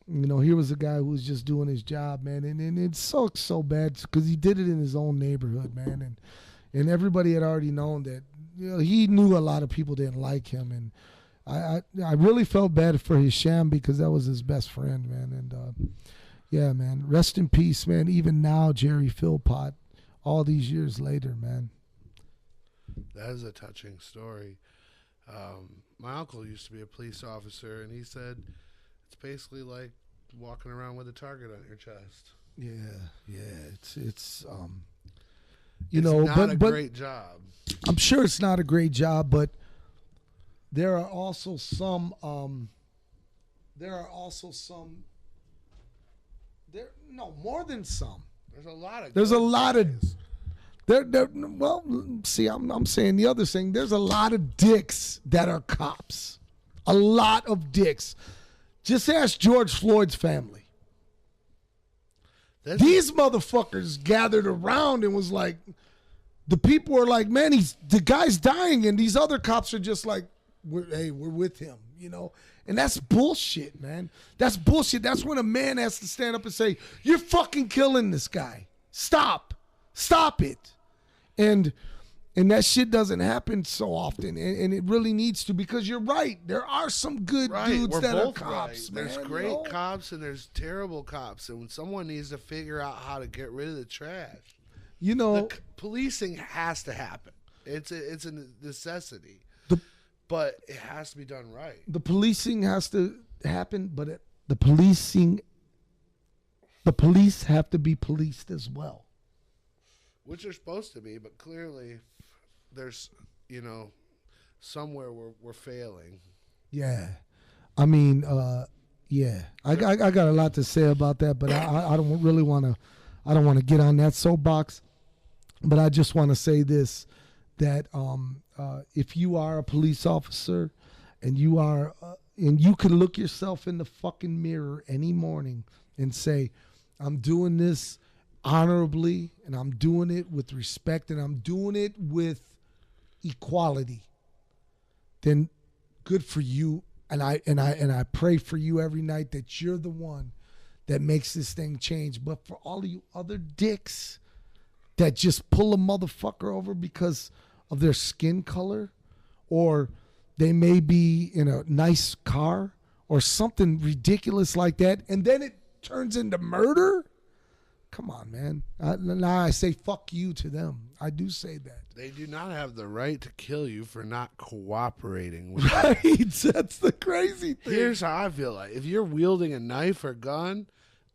you know, here was a guy who was just doing his job, man. And it sucks so bad because he did it in his own neighborhood, man. And everybody had already known that, you know, he knew a lot of people didn't like him. And I really felt bad for Hisham because that was his best friend, man. And yeah, man, rest in peace, man. Even now, Jerry Philpott, all these years later, man. That is a touching story. My uncle used to be a police officer, and he said it's basically like walking around with a target on your chest. Yeah, it's It's not a great job. I'm sure it's not a great job, but there are also some. More than some. There's a lot of. There's a lot of. Well, see, I'm saying the other thing. There's a lot of dicks that are cops. A lot of dicks. Just ask George Floyd's family. These motherfuckers gathered around and was like, the people were like, man, the guy's dying, and these other cops are just like, we're with him, you know? And that's bullshit, man. That's bullshit. That's when a man has to stand up and say, you're fucking killing this guy. Stop it. And And that shit doesn't happen so often, and it really needs to, because you're right. There are some good dudes We're that are both cops, right. man. There's great cops and there's terrible cops, and someone needs to figure out how to get rid of the trash. You know, Policing has to happen. It's a necessity, but it has to be done right. The policing has to happen, but the police have to be policed as well. Which they're supposed to be, but clearly there's, somewhere we're failing. Yeah. I mean, yeah. I got a lot to say about that, but I don't really want to, I don't want to get on that soapbox. But I just want to say this, that if you are a police officer and you are, and you can look yourself in the fucking mirror any morning and say, I'm doing this honorably, and I'm doing it with respect, and I'm doing it with equality, then good for you. And I pray for you every night that you're the one that makes this thing change. But for all of you other dicks that just pull a motherfucker over because of their skin color, or they may be in a nice car or something ridiculous like that, and then it turns into murder. Come on, man. Now I say fuck you to them. I do say that. They do not have the right to kill you for not cooperating with Right. them. That's the crazy thing. Here's how I feel like. If you're wielding a knife or gun,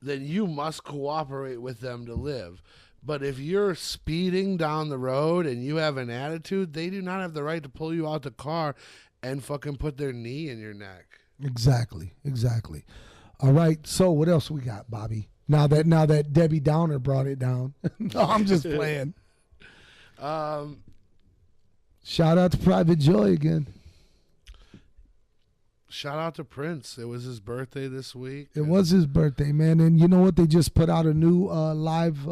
then you must cooperate with them to live. But if you're speeding down the road and you have an attitude, they do not have the right to pull you out the car and fucking put their knee in your neck. Exactly. All right. So what else we got, Bobby? Now that Debbie Downer brought it down. No, I'm just playing. Shout out to Private Joy again. Shout out to Prince. It was his birthday this week. It was his birthday, man. And you know what? They just put out a new live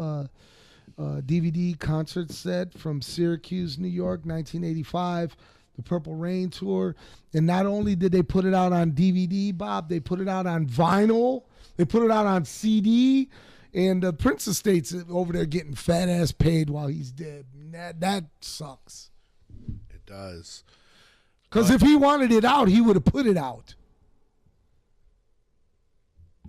DVD concert set from Syracuse, New York, 1985, the Purple Rain Tour. And not only did they put it out on DVD, Bob, they put it out on vinyl. They put it out on CD. And Prince Estate's over there getting fat ass paid while he's dead. That sucks. It does. Because if he wanted it out, he would have put it out.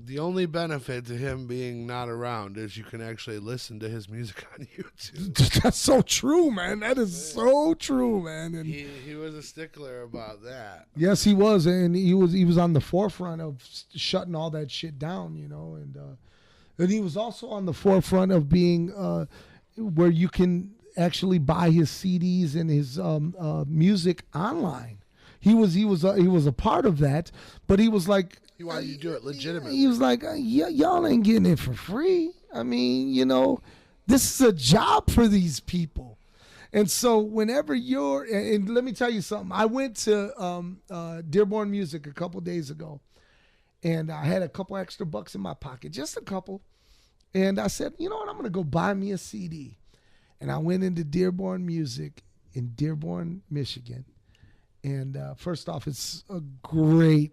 The only benefit to him being not around is you can actually listen to his music on YouTube. That's so true, man. That is so true, man. And he was a stickler about that. yes, he was, and he was on the forefront of shutting all that shit down, and he was also on the forefront of being where you can actually buy his CDs and his music online. He was a part of that, but he was like, He wanted you to do it legitimately. he was like, y'all ain't getting it for free. I mean, this is a job for these people. And so whenever and let me tell you something. I went to Dearborn Music a couple days ago, and I had a couple extra bucks in my pocket, just a couple. And I said, you know what, I'm going to go buy me a CD. And I went into Dearborn Music in Dearborn, Michigan. And first off, it's a great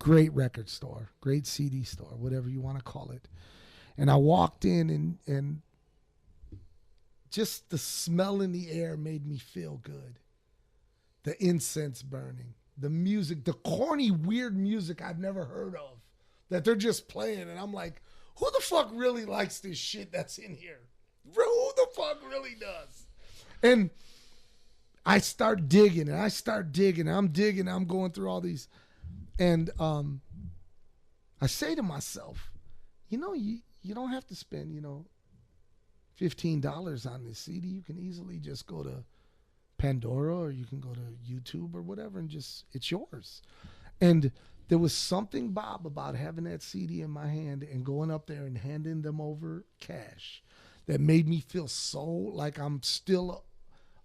record store, great CD store, whatever you want to call it. And I walked in, and just the smell in the air made me feel good. The incense burning, the music, the corny, weird music I've never heard of that they're just playing. And I'm like, who the fuck really likes this shit that's in here? Who the fuck really does? And I start digging, and I'm digging, I'm going through all these. And I say to myself, you don't have to spend, $15 on this CD. You can easily just go to Pandora, or you can go to YouTube or whatever, and it's yours. And there was something, Bob, about having that CD in my hand and going up there and handing them over cash that made me feel so like I'm still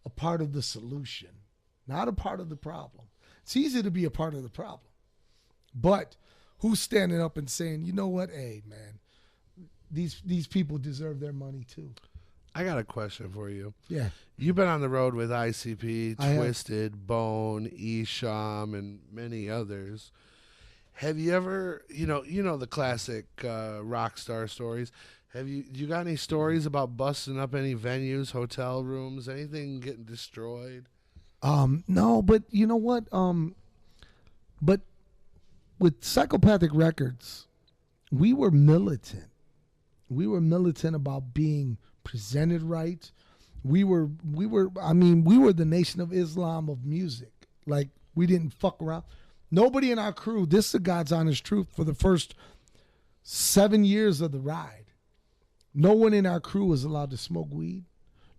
a part of the solution, not a part of the problem. It's easy to be a part of the problem. But who's standing up and saying, you know what, hey, man, these people deserve their money too. I got a question for you. Yeah. You've been on the road with ICP, I have. Twisted, Bone, Esham, and many others. Have you ever, the classic rock star stories, You got any stories about busting up any venues, hotel rooms, anything getting destroyed? No, but you know what? But with Psychopathic Records, we were militant. We were militant about being presented right. We were the Nation of Islam of music. Like, we didn't fuck around. Nobody in our crew, this is the God's honest truth, for the first 7 years of the ride, no one in our crew was allowed to smoke weed.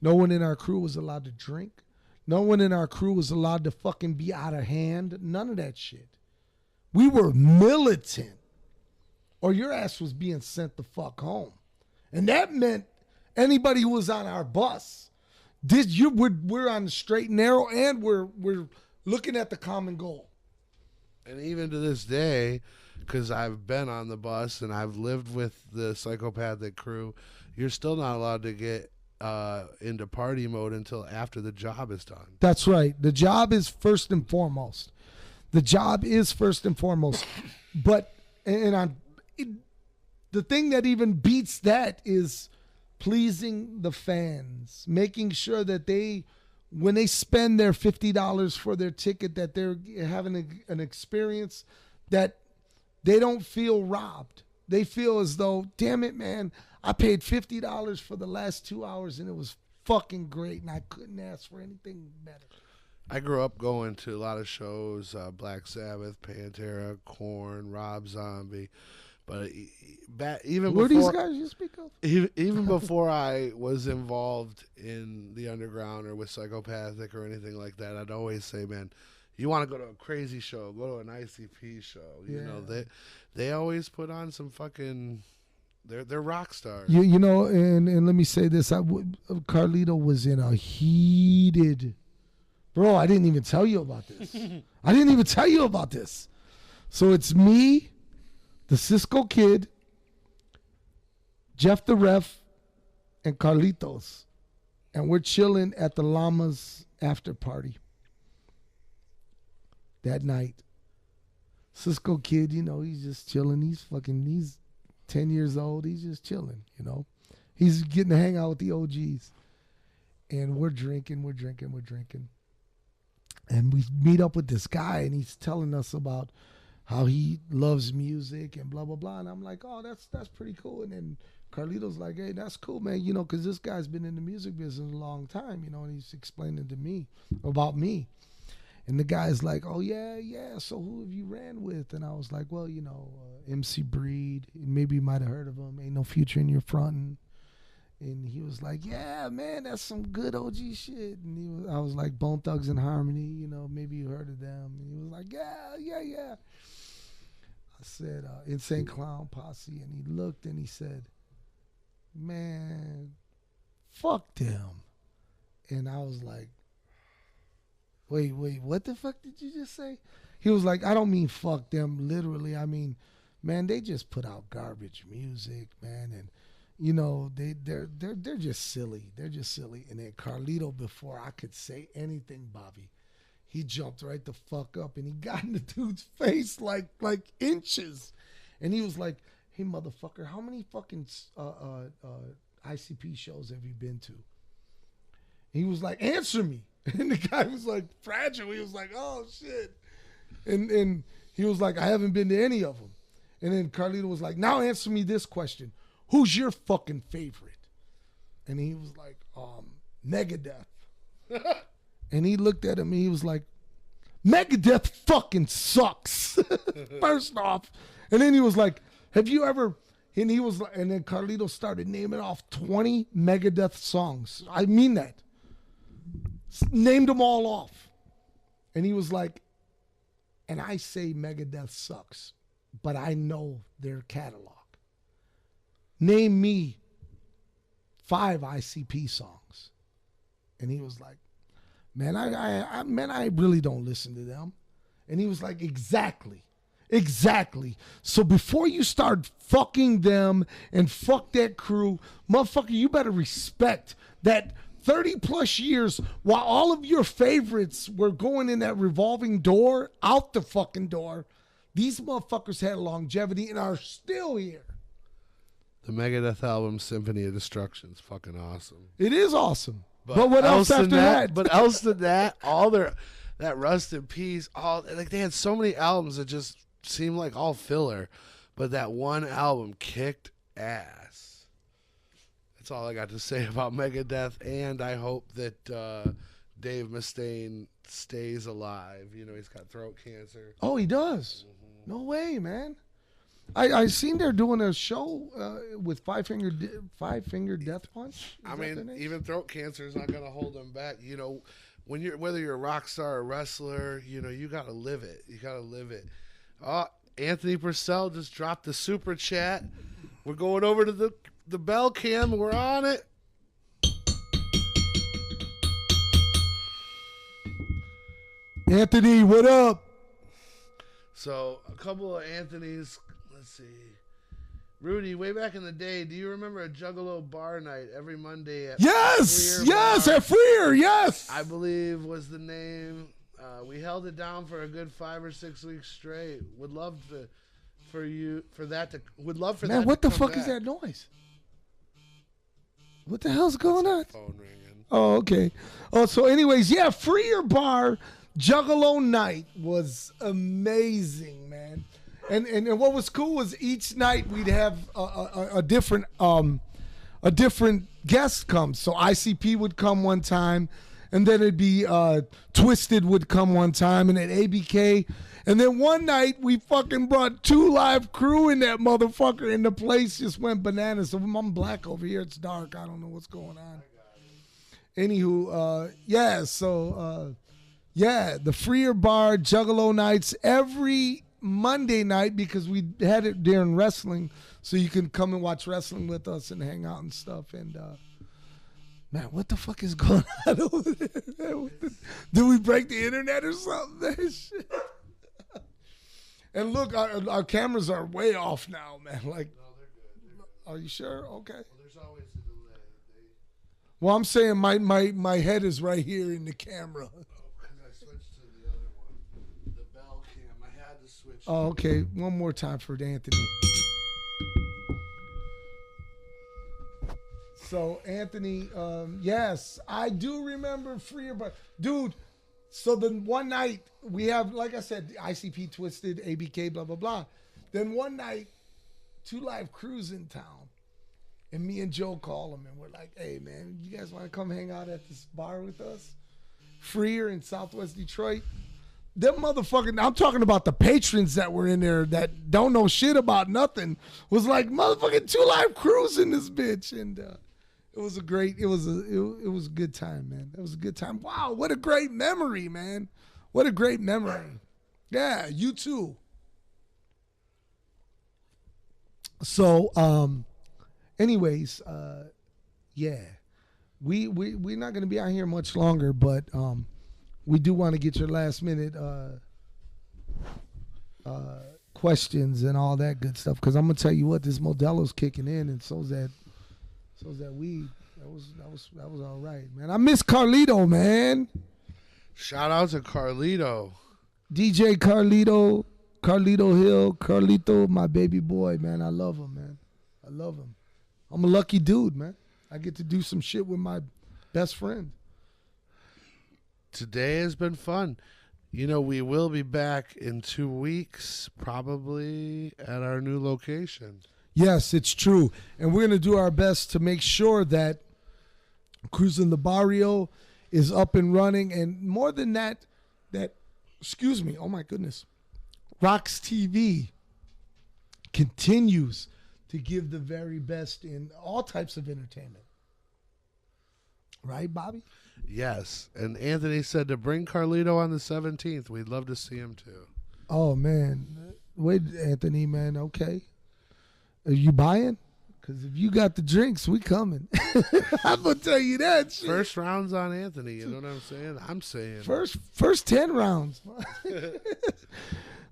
No one in our crew was allowed to drink. No one in our crew was allowed to fucking be out of hand. None of that shit. We were militant, or your ass was being sent the fuck home. And that meant anybody who was on our bus, we're on the straight and narrow, and we're looking at the common goal. And even to this day, because I've been on the bus and I've lived with the Psychopathic crew, you're still not allowed to get into party mode until after the job is done. That's right. The job is first and foremost. The job is first and foremost. But the thing that even beats that is pleasing the fans, making sure that when they spend their $50 for their ticket, that they're having an experience that they don't feel robbed. They feel as though, damn it, man, I paid $50 for the last 2 hours and it was fucking great and I couldn't ask for anything better. I grew up going to a lot of shows, Black Sabbath, Pantera, Korn, Rob Zombie. But even Who are before, these guys you speak of? even before I was involved in the underground or with Psychopathic or anything like that, I'd always say, man, you want to go to a crazy show, go to an ICP show. You know, they always put on some fucking, they're rock stars. You know, and let me say this. Carlito was in a heated, bro, I didn't even tell you about this. So it's me, the Cisco Kid, Jeff the Ref, and Carlitos. And we're chilling at the Llama's after party that night. Cisco Kid, you know, he's just chilling. He's 10 years old. He's just chilling, you know. He's getting to hang out with the OGs. And we're drinking. And we meet up with this guy, and he's telling us about how he loves music and blah, blah, blah. And I'm like, oh, that's pretty cool. And then Carlito's like, hey, that's cool, man, you know, because this guy's been in the music business a long time, you know, and he's explaining to me about me. And the guy's like, oh, yeah, so who have you ran with? And I was like, well, you know, MC Breed. Maybe you might have heard of him. Ain't No Future in Your Frontin'. And he was like, yeah, man, that's some good OG shit. And I was like, Bone Thugs and Harmony, you know, maybe you heard of them. And he was like, yeah. I said, Insane Clown Posse. And he looked and he said, man, fuck them. And I was like, wait, what the fuck did you just say? He was like, I don't mean fuck them literally. I mean, man, they just put out garbage music, man. And, you know, they're just silly. They're just silly. And then Carlito, before I could say anything, Bobby, he jumped right the fuck up and he got in the dude's face like inches. And he was like, hey, motherfucker, how many fucking ICP shows have you been to? He was like, answer me. And the guy was like, fragile. He was like, oh, shit. And he was like, I haven't been to any of them. And then Carlito was like, now answer me this question. Who's your fucking favorite? And he was like, Megadeth. And he looked at him and he was like, Megadeth fucking sucks. First off. And then he was like, have you ever, and then Carlito started naming off 20 Megadeth songs. I mean that. Named them all off. And he was like, and I say Megadeth sucks, but I know their catalog. Name me 5 ICP songs. And he was like, man, I really don't listen to them. And he was like, exactly. So before you start fucking them and fuck that crew, motherfucker, you better respect that 30 plus years while all of your favorites were going in that revolving door, out the fucking door, these motherfuckers had longevity and are still here. The Megadeth album Symphony of Destruction is fucking awesome. It is awesome. But what else after that? But else than that, all their that Rust in Peace, all like they had so many albums that just seemed like all filler, but that one album kicked ass. That's all I got to say about Megadeth, and I hope that Dave Mustaine stays alive. You know, he's got throat cancer. Oh, he does. No way, man. I seen they're doing a show with Five Finger Death Punch. I mean, even throat cancer is not going to hold him back. You know, whether you're a rock star or a wrestler, you know, you got to live it. You got to live it. Anthony Purcell just dropped the super chat. We're going over to the bell cam. We're on it. Anthony, what up? So a couple of Anthony's. Let's see. Rudy, way back in the day, do you remember a Juggalo bar night every Monday at Yes, Fleer yes, Bar? at Fleer, yes. I believe was the name. We held it down for a good 5 or 6 weeks straight. Would love for that to Man, what to the come fuck is back. that noise? What the hell's going on? Phone ringing. Oh, okay. Oh, so anyways, yeah, Freer Bar Juggalo Night was amazing, man. And what was cool was each night we'd have a different guest come. So ICP would come one time, and then it'd be Twisted would come one time, and then ABK. And then one night we fucking brought 2 Live Crew in that motherfucker, and the place just went bananas. So I'm black over here. It's dark. I don't know what's going on. Anywho, yeah. So yeah, the Freer Bar Juggalo nights every Monday night, because we had it during wrestling, so you can come and watch wrestling with us and hang out and stuff. And man, what the fuck is going on over there? Did we break the internet or something? Man, shit. And look, our cameras are way off now, man. Like, No, they're good. are you sure? Okay. Well, there's always a delay. Well, I'm saying my head is right here in the camera. Because I switched to the other one, the bell cam. I had to switch. Oh, okay. One more time for Anthony. So, Anthony, yes, I do remember Freer, but dude, so the one night we have, like I said, ICP, Twisted, ABK, blah, blah, blah. Then one night, 2 Live Crews in town, and me and Joe call them, and we're like, hey, man, you guys want to come hang out at this bar with us? Freer in Southwest Detroit. Them motherfucking, I'm talking about the patrons that were in there that don't know shit about nothing, was like, motherfucking 2 Live Crews in this bitch. And it was a good time, man. It was a good time. Wow, what a great memory, man. What a great memory. Yeah, you too. So, anyways, yeah. We're not gonna be out here much longer, but we do want to get your last minute questions and all that good stuff, because I'm gonna tell you what, this Modelo's kicking in, and so's that weed. That was all right, man. I miss Carlito, man. Shout out to Carlito. DJ Carlito Hill, Carlito, my baby boy, man. I love him, man. I love him. I'm a lucky dude, man. I get to do some shit with my best friend. Today has been fun. You know, we will be back in 2 weeks, probably at our new location. Yes, it's true. And we're going to do our best to make sure that Cruisin the Barrio is up and running. And more than that, excuse me, oh my goodness, RoX-TV continues to give the very best in all types of entertainment. Right, Bobby? Yes. And Anthony said to bring Carlito on the 17th. We'd love to see him too. Oh, man. Wait, Anthony, man, okay. Are you buying? Because if you got the drinks, we coming. I'm going to tell you that shit. First round's on Anthony. You know what I'm saying? I'm saying. First 10 rounds.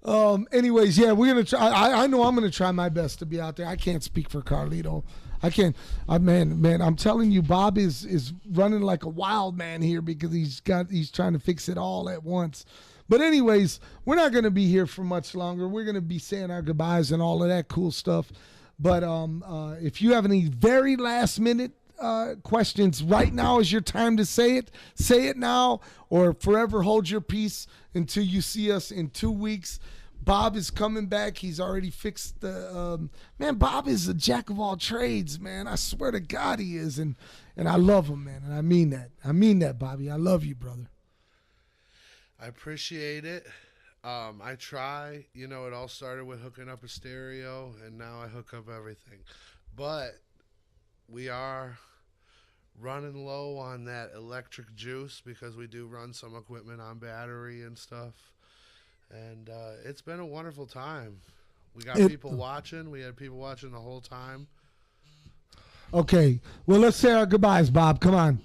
Anyways, yeah, we're going to try. I know I'm going to try my best to be out there. I can't speak for Carlito. I can't. Man, I'm telling you, Bob is running like a wild man here, because he's trying to fix it all at once. But anyways, we're not going to be here for much longer. We're going to be saying our goodbyes and all of that cool stuff. But if you have any very last minute questions, right now is your time to say it. Say it now, or forever hold your peace until you see us in 2 weeks. Bob is coming back. He's already fixed the man. Bob is a jack of all trades, man. I swear to God he is, and I love him, man. And I mean that, Bobby. I love you, brother. I appreciate it. I try. You know, it all started with hooking up a stereo, and now I hook up everything. But we are running low on that electric juice because we do run some equipment on battery and stuff. And it's been a wonderful time. We got people watching. We had people watching the whole time. Okay. Well, let's say our goodbyes, Bob. Come on.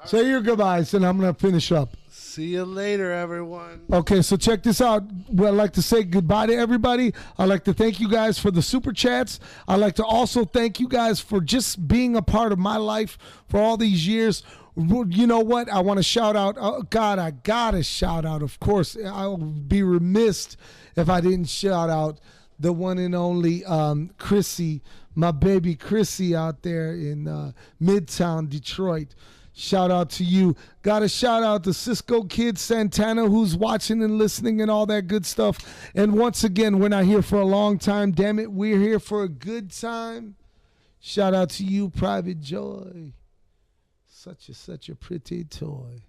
Say your goodbyes, and I'm going to finish up. See you later, everyone. Okay, so check this out. Well, I'd like to say goodbye to everybody. I'd like to thank you guys for the super chats. I'd like to also thank you guys for just being a part of my life for all these years. You know what? I want to shout out. Oh, God, I got to shout out. Of course, I would be remiss if I didn't shout out the one and only Chrissy, my baby Chrissy out there in Midtown Detroit. Shout out to you. Got to shout out to Cisco Kid Santana, who's watching and listening and all that good stuff. And once again, we're not here for a long time. Damn it, we're here for a good time. Shout out to you, Private Joy. Such a pretty toy.